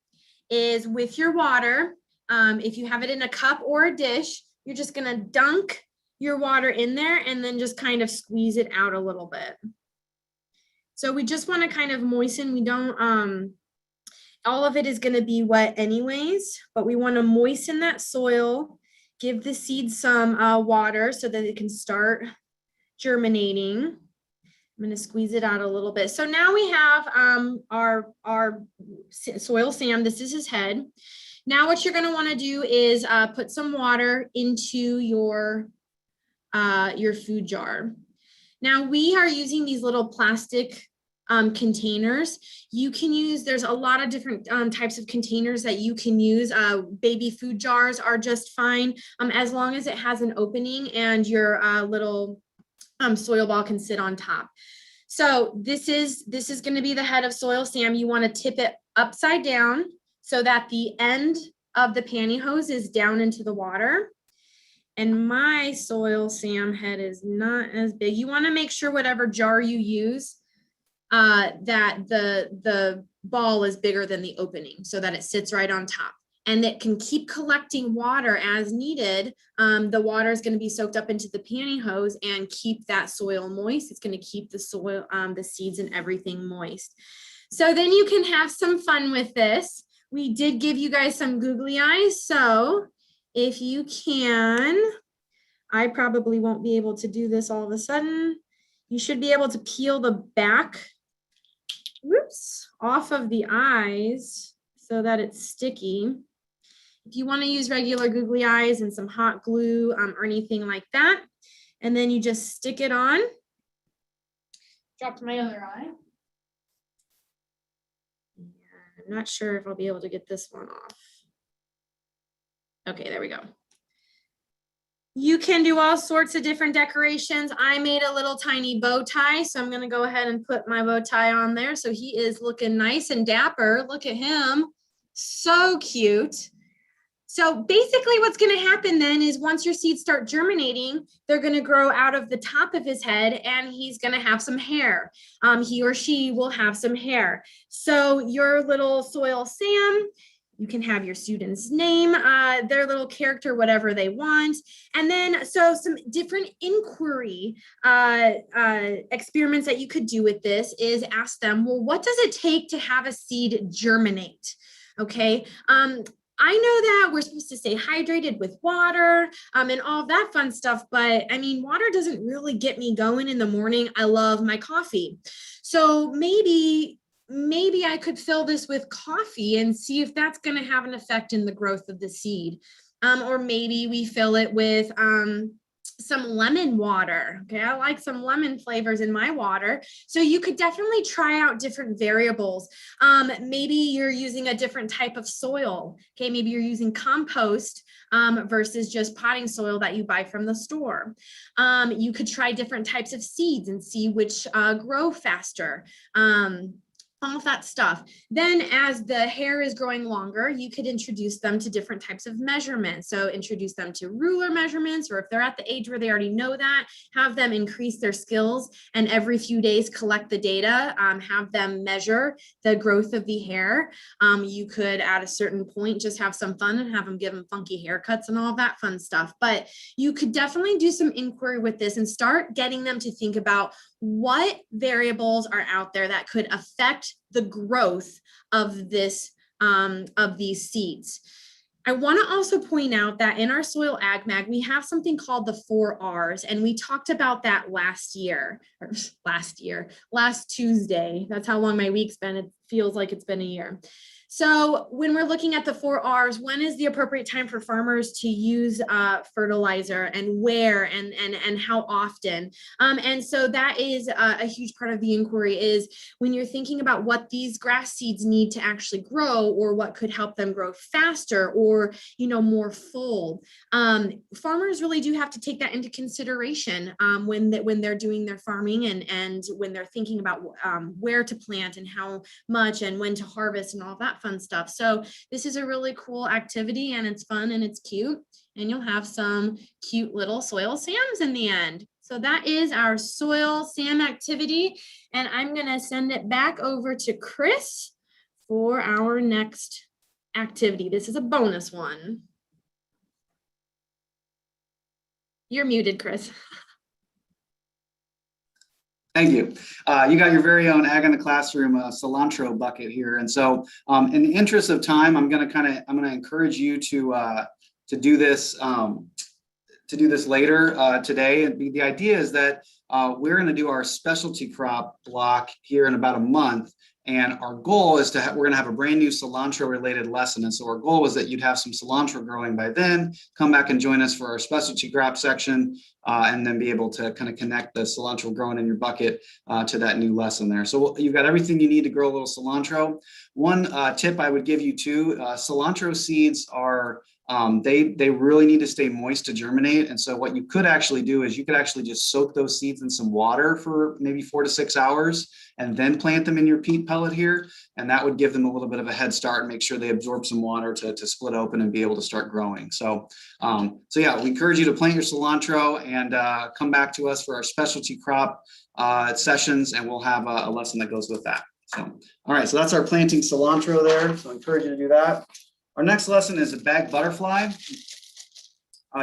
is with your water, if you have it in a cup or a dish, you're just going to dunk your water in there and then just kind of squeeze it out a little bit. So we just want to kind of moisten. We don't, all of it is going to be wet anyways, but we want to moisten that soil, give the seeds some water so that it can start germinating. I'm going to squeeze it out a little bit. So now we have our soil Sam. This is his head. Now what you're going to want to do is put some water into your food jar. Now we are using these little plastic containers. You can use, there's a lot of different types of containers that you can use. Baby food jars are just fine as long as it has an opening and your little soil ball can sit on top. So this is going to be the head of soil Sam. You want to tip it upside down so that the end of the pantyhose is down into the water. And my soil Sam head is not as big. You want to make sure whatever jar you use, that the ball is bigger than the opening so that it sits right on top. And it can keep collecting water as needed. The water is going to be soaked up into the pantyhose and keep that soil moist. It's going to keep the soil, the seeds and everything moist. So then you can have some fun with this. We did give you guys some googly eyes. So if you can, I probably won't be able to do this all of a sudden. You should be able to peel the back, off of the eyes so that it's sticky. If you want to use regular googly eyes and some hot glue or anything like that, and then you just stick it on. Dropped my other eye. I'm not sure if I'll be able to get this one off. Okay, there we go. You can do all sorts of different decorations. I made a little tiny bow tie, so I'm gonna go ahead and put my bow tie on there. So he is looking nice and dapper. Look at him, so cute. So basically what's gonna happen then is once your seeds start germinating, they're gonna grow out of the top of his head and he's gonna have some hair. He or she will have some hair. So your little soil Sam, you can have your student's name, their little character, whatever they want. And then, so some different inquiry experiments that you could do with this is ask them, well, what does it take to have a seed germinate? Okay. I know that we're supposed to stay hydrated with water and all of that fun stuff, but I mean, water doesn't really get me going in the morning. I love my coffee. So maybe I could fill this with coffee and see if that's going to have an effect in the growth of the seed. Or maybe we fill it with some lemon water. Okay, I like some lemon flavors in my water. So you could definitely try out different variables. Maybe you're using a different type of soil. Okay, maybe you're using compost versus just potting soil that you buy from the store. You could try different types of seeds and see which grow faster. All of that stuff. Then as the hair is growing longer, you could introduce them to different types of measurements. So introduce them to ruler measurements, or if they're at the age where they already know that, have them increase their skills and every few days collect the data, have them measure the growth of the hair. You could at a certain point just have some fun and have them give them funky haircuts and all of that fun stuff. But you could definitely do some inquiry with this and start getting them to think about what variables are out there that could affect the growth of this of these seeds. I want to also point out that in our soil ag mag, we have something called the 4 R's, and we talked about that last Tuesday. That's how long my week's been. It feels like it's been a year. So when we're looking at the 4 R's, when is the appropriate time for farmers to use fertilizer, and where, and how often? And so that is a huge part of the inquiry, is when you're thinking about what these grass seeds need to actually grow, or what could help them grow faster, or, you know, more full. Farmers really do have to take that into consideration when they're doing their farming, and when they're thinking about where to plant and how much and when to harvest and all that fun stuff. So this is a really cool activity, and it's fun and it's cute, and you'll have some cute little soil Sams in the end. So that is our soil Sam activity, and I'm going to send it back over to Chris for our next activity. This is a bonus one. You're muted, Chris. Thank you. You got your very own Ag in the Classroom cilantro bucket here, and so in the interest of time, I'm going to encourage you to do this later today. And the idea is that we're going to do our specialty crop block here in about a month. And our goal is we're going to have a brand new cilantro related lesson. And so our goal was that you'd have some cilantro growing by then, come back and join us for our specialty crop section, and then be able to kind of connect the cilantro growing in your bucket to that new lesson there. So you've got everything you need to grow a little cilantro. One tip I would give you too, cilantro seeds are they really need to stay moist to germinate. And so what you could actually do is you could actually just soak those seeds in some water for maybe 4 to 6 hours and then plant them in your peat pellet here. And that would give them a little bit of a head start and make sure they absorb some water to split open and be able to start growing. So, so yeah, we encourage you to plant your cilantro and come back to us for our specialty crop sessions, and we'll have a lesson that goes with that. So, all right, so that's our planting cilantro there. So I encourage you to do that. Our next lesson is a bag butterfly.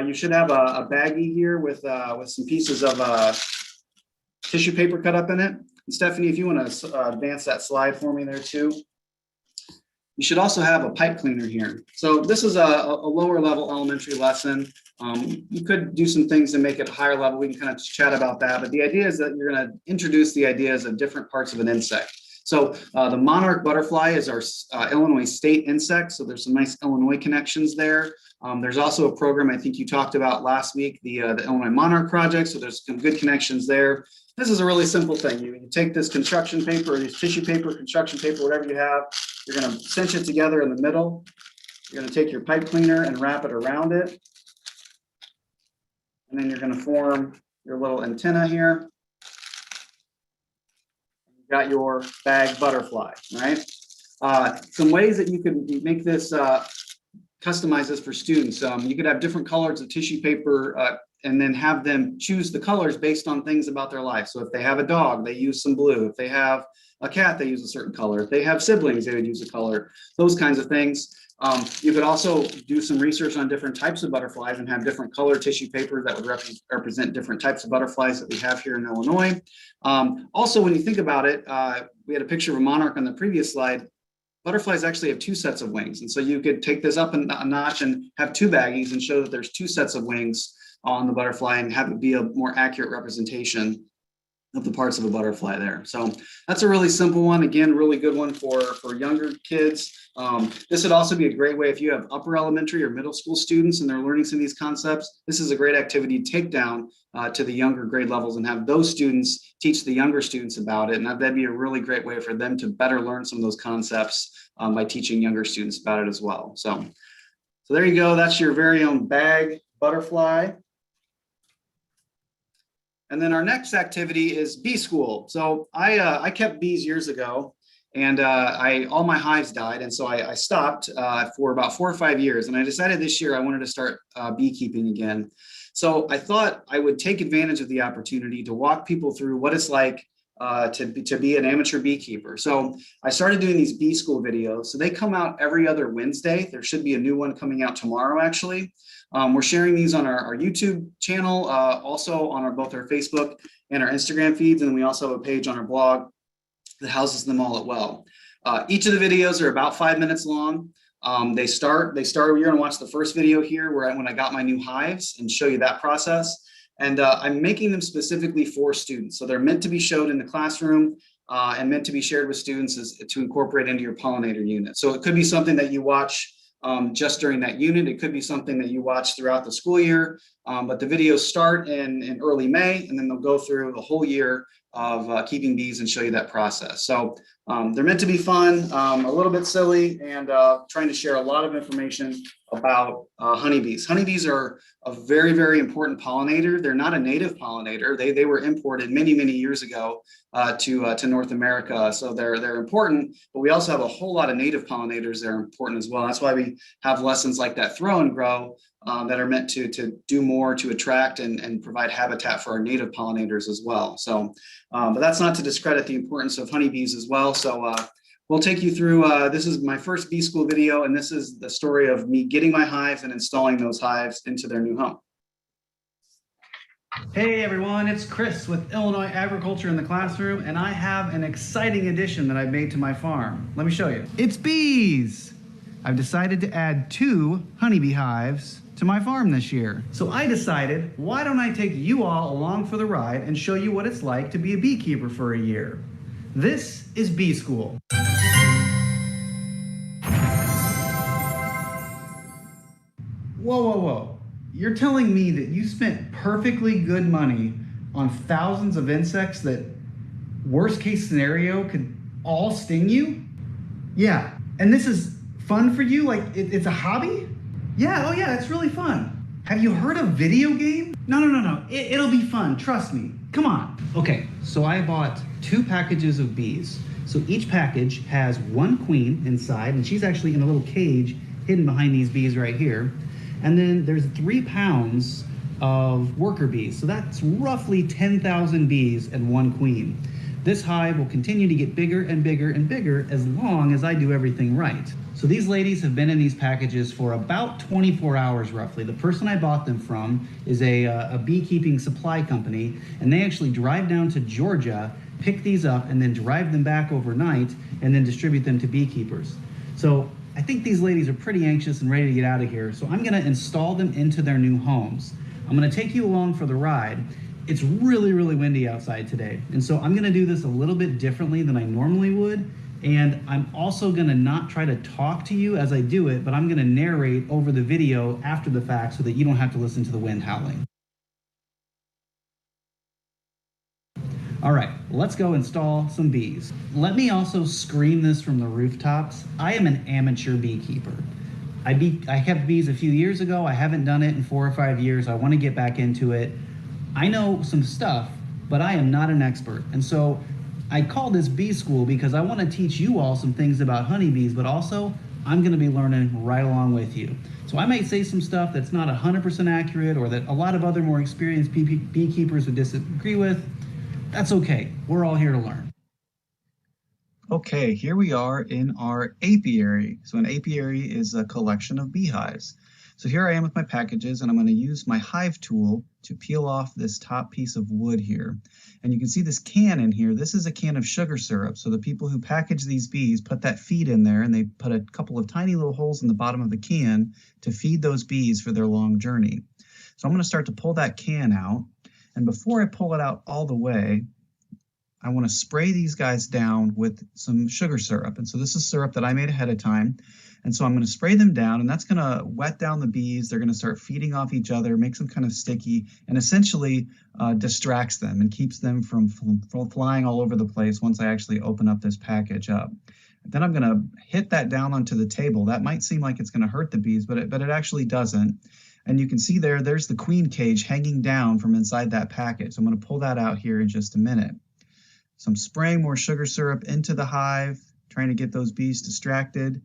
You should have a baggie here with some pieces of tissue paper cut up in it. And Stephanie, if you want to advance that slide for me there too. You should also have a pipe cleaner here. So this is a lower level elementary lesson. You could do some things to make it higher level. We can kind of chat about that. But the idea is that you're going to introduce the ideas of different parts of an insect. So the monarch butterfly is our Illinois state insect. So there's some nice Illinois connections there. There's also a program I think you talked about last week, the Illinois Monarch Project. So there's some good connections there. This is a really simple thing. You take this construction paper or this tissue paper, construction paper, whatever you have, you're going to cinch it together in the middle. You're going to take your pipe cleaner and wrap it around it. And then you're going to form your little antenna here. You've got your bag butterfly, right? Some ways that you can make this, customize this for students. You could have different colors of tissue paper and then have them choose the colors based on things about their life. So if they have a dog, they use some blue. If they have a cat, they use a certain color. If they have siblings, they would use a color, those kinds of things. You could also do some research on different types of butterflies and have different color tissue paper that would represent different types of butterflies that we have here in Illinois. Also, when you think about it, we had a picture of a monarch on the previous slide. Butterflies actually have two sets of wings. And so you could take this up a notch and have two baggies and show that there's two sets of wings on the butterfly and have it be a more accurate representation of the parts of a butterfly there. So that's a really simple one. Again, really good one for younger kids. This would also be a great way if you have upper elementary or middle school students and they're learning some of these concepts. This is a great activity to take down to the younger grade levels and have those students teach the younger students about it. And that'd be a really great way for them to better learn some of those concepts by teaching younger students about it as well. So there you go. That's your very own bag butterfly. And then our next activity is bee school. So I kept bees years ago, and all my hives died, and so I stopped for about 4 or 5 years. And I decided this year I wanted to start beekeeping again. So I thought I would take advantage of the opportunity to walk people through what it's like to be an amateur beekeeper. So I started doing these bee school videos. So they come out every other Wednesday. There should be a new one coming out tomorrow, actually. We're sharing these on our YouTube channel, also on both our Facebook and our Instagram feeds. And we also have a page on our blog that houses them all at well. Each of the videos are about 5 minutes long. They start, you're gonna watch the first video here when I got my new hives and show you that process. And I'm making them specifically for students. So they're meant to be showed in the classroom and meant to be shared with students to incorporate into your pollinator unit. So it could be something that you watch just during that unit. It could be something that you watch throughout the school year, but the videos start in early May, and then they'll go through the whole year of keeping bees and show you that process. So they're meant to be fun, a little bit silly, and trying to share a lot of information about honeybees. Honeybees are a very, very important pollinator. They're not a native pollinator. They were imported many, many years ago to North America. So they're important, but we also have a whole lot of native pollinators that are important as well. That's why we have lessons like that Throw and Grow that are meant to do more to attract and provide habitat for our native pollinators as well. So, but that's not to discredit the importance of honeybees as well. So we'll take you through, this is my first bee school video, and this is the story of me getting my hives and installing those hives into their new home. Hey everyone, it's Chris with Illinois Agriculture in the Classroom, and I have an exciting addition that I've made to my farm. Let me show you. It's bees! I've decided to add 2 honeybee hives to my farm this year. So I decided, why don't I take you all along for the ride and show you what it's like to be a beekeeper for a year. This is Bee School. Whoa, whoa, whoa. You're telling me that you spent perfectly good money on thousands of insects that, worst case scenario, could all sting you? Yeah, and this is fun for you? Like, it's a hobby? Yeah, oh yeah, it's really fun. Have you heard of video game? No. It'll be fun, trust me. Come on. Okay, so I bought 2 packages of bees. So each package has 1 queen inside, and she's actually in a little cage hidden behind these bees right here. And then there's 3 pounds of worker bees. So that's roughly 10,000 bees and 1 queen. This hive will continue to get bigger and bigger and bigger as long as I do everything right. So these ladies have been in these packages for about 24 hours roughly. The person I bought them from is a beekeeping supply company, and they actually drive down to Georgia, pick these up, and then drive them back overnight, and then distribute them to beekeepers. So I think these ladies are pretty anxious and ready to get out of here, so I'm gonna install them into their new homes. I'm gonna take you along for the ride. It's really, really windy outside today, and so I'm gonna do this a little bit differently than I normally would, and I'm also gonna not try to talk to you as I do it, but I'm gonna narrate over the video after the fact so that you don't have to listen to the wind howling. All right, let's go install some bees. Let me also scream this from the rooftops. I am an amateur beekeeper. I have bees a few years ago. I haven't done it in 4 or 5 years. I want to get back into it. I know some stuff, but I am not an expert. And so I call this bee school because I want to teach you all some things about honeybees, but also I'm going to be learning right along with you. So I might say some stuff that's not 100% accurate or that a lot of other more experienced beekeepers would disagree with. That's okay. We're all here to learn. Okay, here we are in our apiary. So an apiary is a collection of beehives. So here I am with my packages, and I'm going to use my hive tool to peel off this top piece of wood here. And you can see this can in here. This is a can of sugar syrup. So the people who package these bees put that feed in there, and they put a couple of tiny little holes in the bottom of the can to feed those bees for their long journey. So I'm going to start to pull that can out. And before I pull it out all the way, I want to spray these guys down with some sugar syrup. And so this is syrup that I made ahead of time. And so I'm going to spray them down, and that's going to wet down the bees. They're going to start feeding off each other, makes them kind of sticky, and essentially distracts them and keeps them from flying all over the place once I actually open up this package up. Then I'm going to hit that down onto the table. That might seem like it's going to hurt the bees, but it actually doesn't. And you can see there's the queen cage hanging down from inside that packet. So I'm going to pull that out here in just a minute. So I'm spraying more sugar syrup into the hive, trying to get those bees distracted,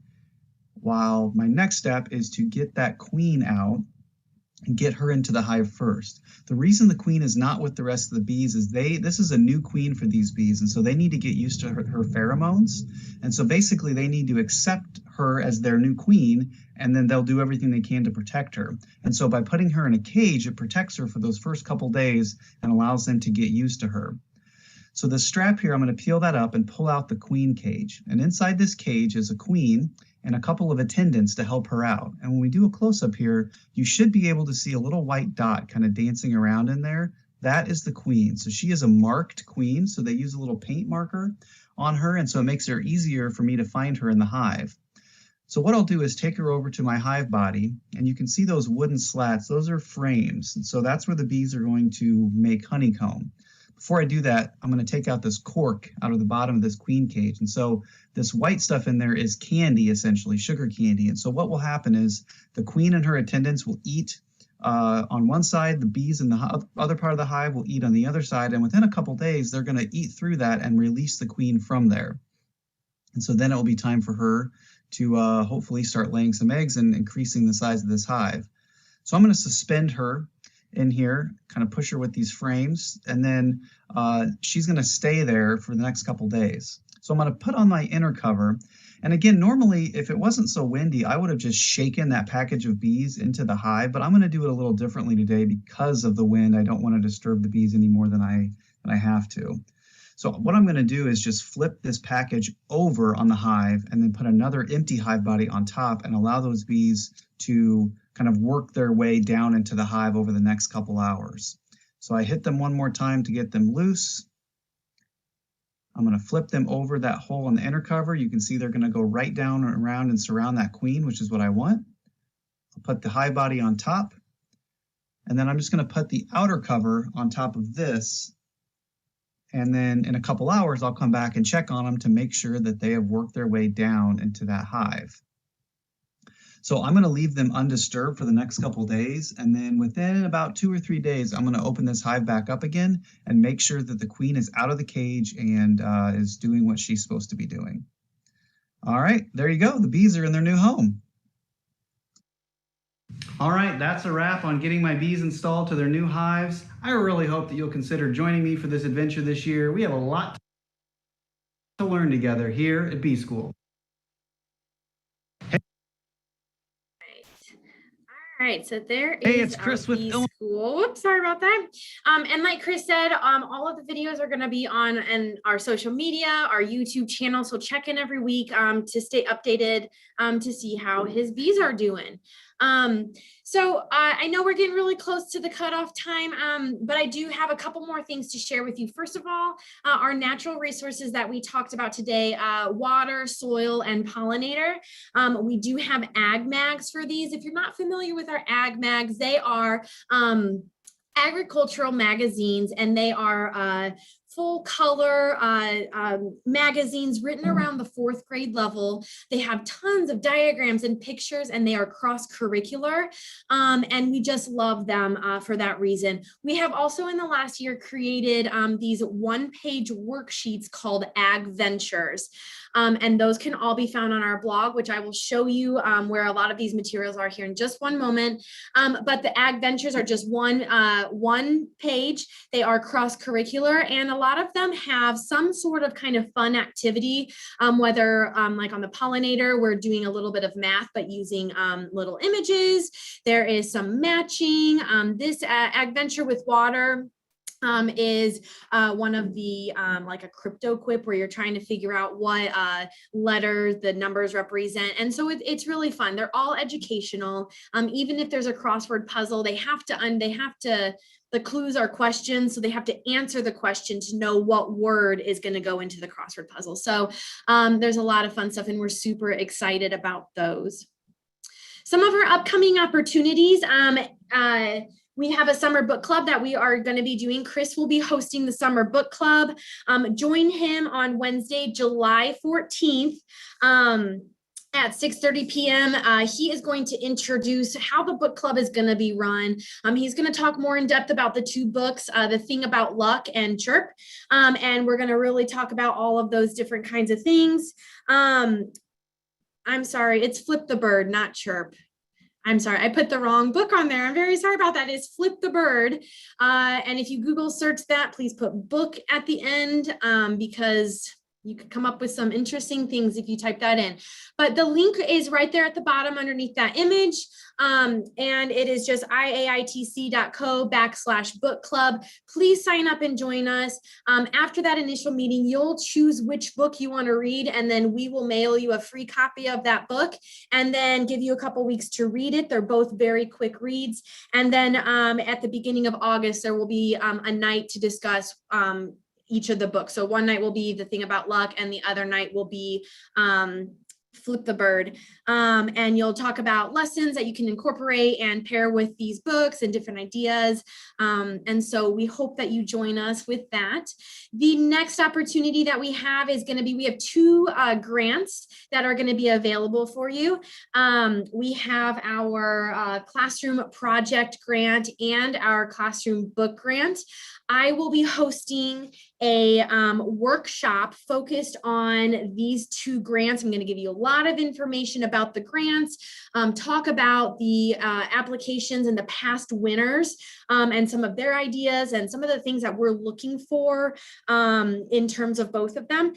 while my next step is to get that queen out and get her into the hive first. The reason the queen is not with the rest of the bees is this is a new queen for these bees, and so they need to get used to her pheromones. And so basically they need to accept her as their new queen, and then they'll do everything they can to protect her. And so by putting her in a cage, it protects her for those first couple days and allows them to get used to her. So the strap here, I'm going to peel that up and pull out the queen cage. And inside this cage is a queen and a couple of attendants to help her out. And when we do a close-up here, you should be able to see a little white dot kind of dancing around in there. That is the queen. So she is a marked queen, so they use a little paint marker on her, and so it makes it easier for me to find her in the hive. So what I'll do is take her over to my hive body, and you can see those wooden slats. Those are frames, and so that's where the bees are going to make honeycomb. Before I do that, I'm going to take out this cork out of the bottom of this queen cage. And so this white stuff in there is candy, essentially, sugar candy. And so what will happen is the queen and her attendants will eat on one side, the bees in the other part of the hive will eat on the other side. And within a couple days, they're going to eat through that and release the queen from there. And so then it will be time for her to hopefully start laying some eggs and increasing the size of this hive. So I'm going to suspend her in here, kind of push her with these frames, and then she's going to stay there for the next couple days. So I'm going to put on my inner cover, and again, normally if it wasn't so windy, I would have just shaken that package of bees into the hive, but I'm going to do it a little differently today because of the wind. I don't want to disturb the bees any more than I have to. So what I'm going to do is just flip this package over on the hive and then put another empty hive body on top and allow those bees to kind of work their way down into the hive over the next couple hours. So I hit them one more time to get them loose. I'm going to flip them over that hole in the inner cover. You can see they're going to go right down and around and surround that queen, which is what I want. I'll put the hive body on top, and then I'm just going to put the outer cover on top of this. And then in a couple hours, I'll come back and check on them to make sure that they have worked their way down into that hive. So I'm going to leave them undisturbed for the next couple of days, and then within about 2 or 3 days, I'm going to open this hive back up again and make sure that the queen is out of the cage and is doing what she's supposed to be doing. All right, there you go. The bees are in their new home. All right, that's a wrap on getting my bees installed to their new hives. I really hope that you'll consider joining me for this adventure this year. We have a lot to learn together here at Bee School. All right, so there is Hey, it's Chris with Bee School. Whoops, sorry about that. And like Chris said, all of the videos are going to be on our social media, our YouTube channel. So check in every week to stay updated to see how his bees are doing. So I know we're getting really close to the cutoff time, but I do have a couple more things to share with you. First of all, our natural resources that we talked about today, water, soil, and pollinator. We do have ag mags for these. If you're not familiar with our ag mags, they are agricultural magazines, and they are full color magazines written around the 4th grade level. They have tons of diagrams and pictures, and they are cross-curricular. And we just love them for that reason. We have also in the last year created these one-page worksheets called Ag Ventures. And those can all be found on our blog, which I will show you where a lot of these materials are here in just one moment. But the Ag Ventures are just one page. They are cross-curricular, and a lot of them have some sort of kind of fun activity, whether like on the pollinator, we're doing a little bit of math, but using little images. There is some matching. This Ag Venture with water is one of the like a crypto quip where you're trying to figure out what letters the numbers represent. And so it's really fun. They're all educational. Even if there's a crossword puzzle, they have to, the clues are questions. So they have to answer the question to know what word is going to go into the crossword puzzle. So there's a lot of fun stuff, and we're super excited about those. Some of our upcoming opportunities, we have a summer book club that we are going to be doing. Chris will be hosting the summer book club. Join him on Wednesday, July 14th at 6:30 p.m. He is going to introduce how the book club is going to be run. He's going to talk more in depth about the 2 books, The Thing About Luck and Chirp. And we're going to really talk about all of those different kinds of things. I'm sorry, it's Flip the Bird, not Chirp. I'm sorry, I put the wrong book on there. I'm very sorry about that. It's Flip the Bird. And if you Google search that, please put book at the end because you could come up with some interesting things if you type that in. But the link is right there at the bottom underneath that image. And it is just IAITC.co/book club. Please sign up and join us. After that initial meeting, you'll choose which book you want to read, and then we will mail you a free copy of that book and then give you a couple weeks to read it. They're both very quick reads. And then at the beginning of August, there will be a night to discuss each of the books. So one night will be The Thing About Luck, and the other night will be Flip the Bird. And you'll talk about lessons that you can incorporate and pair with these books and different ideas. And so we hope that you join us with that. The next opportunity that we have is going to be, we have 2 grants that are going to be available for you. We have our classroom project grant and our classroom book grant. I will be hosting a workshop focused on these 2 grants. I'm going to give you a lot of information about the grants, talk about the applications and the past winners and some of their ideas and some of the things that we're looking for in terms of both of them.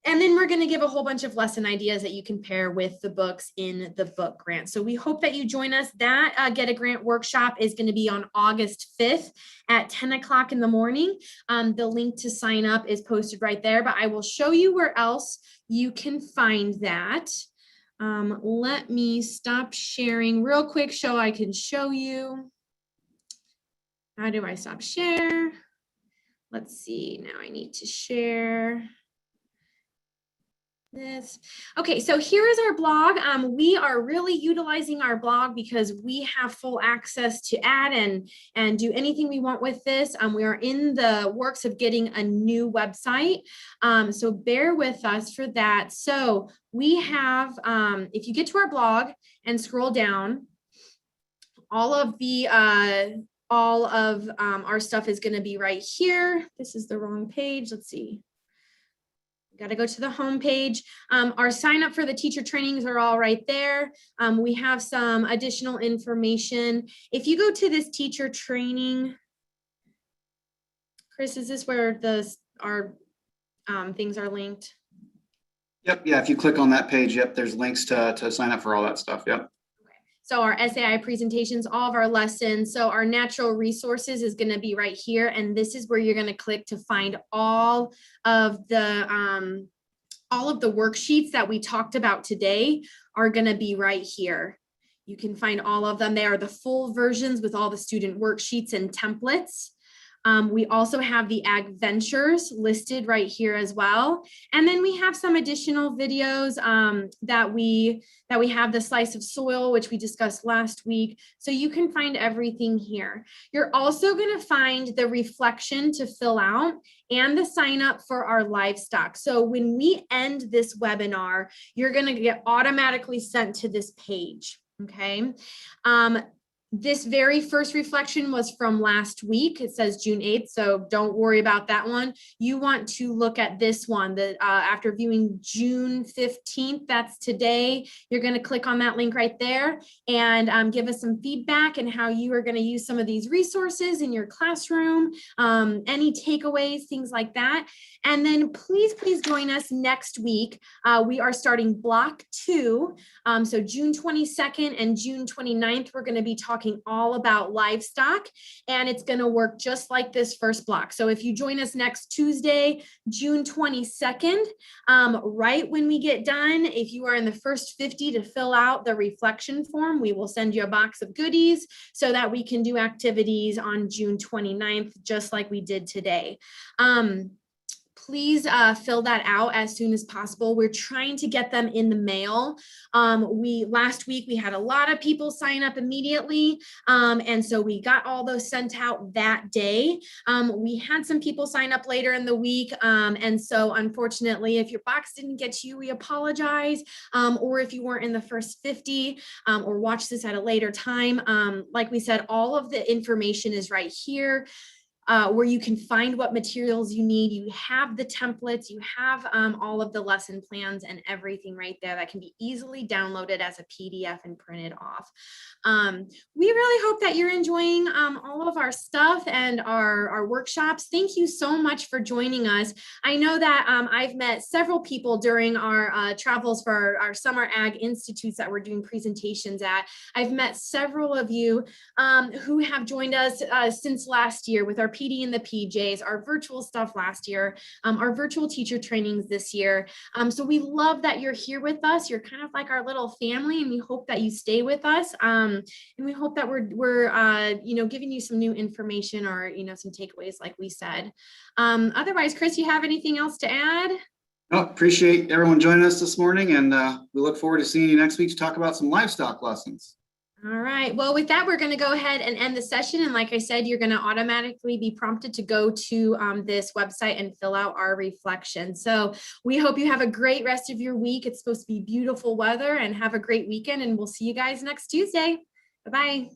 And then we're going to give a whole bunch of lesson ideas that you can pair with the books in the book grant. So we hope that you join us. That Get a Grant workshop is going to be on August 5th at 10 o'clock in the morning. The link to sign up is posted right there, but I will show you where else you can find that. Let me stop sharing real quick so I can show you. How do I stop share? Let's see. Now I need to share this. Okay, so here is our blog. We are really utilizing our blog because we have full access to add and do anything we want with this. We are in the works of getting a new website. So bear with us for that. So we have, if you get to our blog and scroll down, all of our stuff is going to be right here. This is the wrong page. Let's see. Got to go to the home page. Our sign up for the teacher trainings are all right there. We have some additional information. If you go to this teacher training, Chris, is this where our things are linked? Yep. Yeah. If you click on that page, yep, there's links to sign up for all that stuff. Yep. So our SAI presentations, all of our lessons. So our natural resources is going to be right here. And this is where you're going to click to find all of the worksheets that we talked about today are going to be right here. You can find all of them. They are the full versions with all the student worksheets and templates. We also have the Ag Ventures listed right here as well. And then we have some additional videos that we have the slice of soil, which we discussed last week. So you can find everything here. You're also going to find the reflection to fill out and the sign up for our livestock. So when we end this webinar, you're going to get automatically sent to this page. Okay. This very first reflection was from last week. It says June 8th, so don't worry about that one. You want to look at this one that after viewing June 15th, that's today. You're going to click on that link right there and give us some feedback and how you are going to use some of these resources in your classroom, any takeaways, things like that. And then please join us next week. We are starting block 2. So June 22nd and June 29th, we're going to be talking all about livestock, and it's going to work just like this first block. So if you join us next Tuesday, June 22nd, right when we get done, if you are in the first 50 to fill out the reflection form, we will send you a box of goodies so that we can do activities on June 29th, just like we did today. Please fill that out as soon as possible. We're trying to get them in the mail. Last week we had a lot of people sign up immediately, and so we got all those sent out that day. We had some people sign up later in the week, and so unfortunately, if your box didn't get to you, we apologize. Or if you weren't in the first 50 or watch this at a later time, like we said, all of the information is right here. Where you can find what materials you need. You have the templates, you have all of the lesson plans and everything right there that can be easily downloaded as a PDF and printed off. We really hope that you're enjoying all of our stuff and our workshops. Thank you so much for joining us. I know that I've met several people during our travels for our summer ag institutes that we're doing presentations at. I've met several of you who have joined us since last year with our PD and the PJs, our virtual stuff last year, our virtual teacher trainings this year. So we love that you're here with us. You're kind of like our little family, and we hope that you stay with us. And we hope that we're giving you some new information or, some takeaways like we said. Otherwise, Chris, you have anything else to add? No, appreciate everyone joining us this morning, and we look forward to seeing you next week to talk about some livestock lessons. All right. Well, with that, we're going to go ahead and end the session. And like I said, you're going to automatically be prompted to go to this website and fill out our reflection. So we hope you have a great rest of your week. It's supposed to be beautiful weather, and have a great weekend. And we'll see you guys next Tuesday. Bye-bye.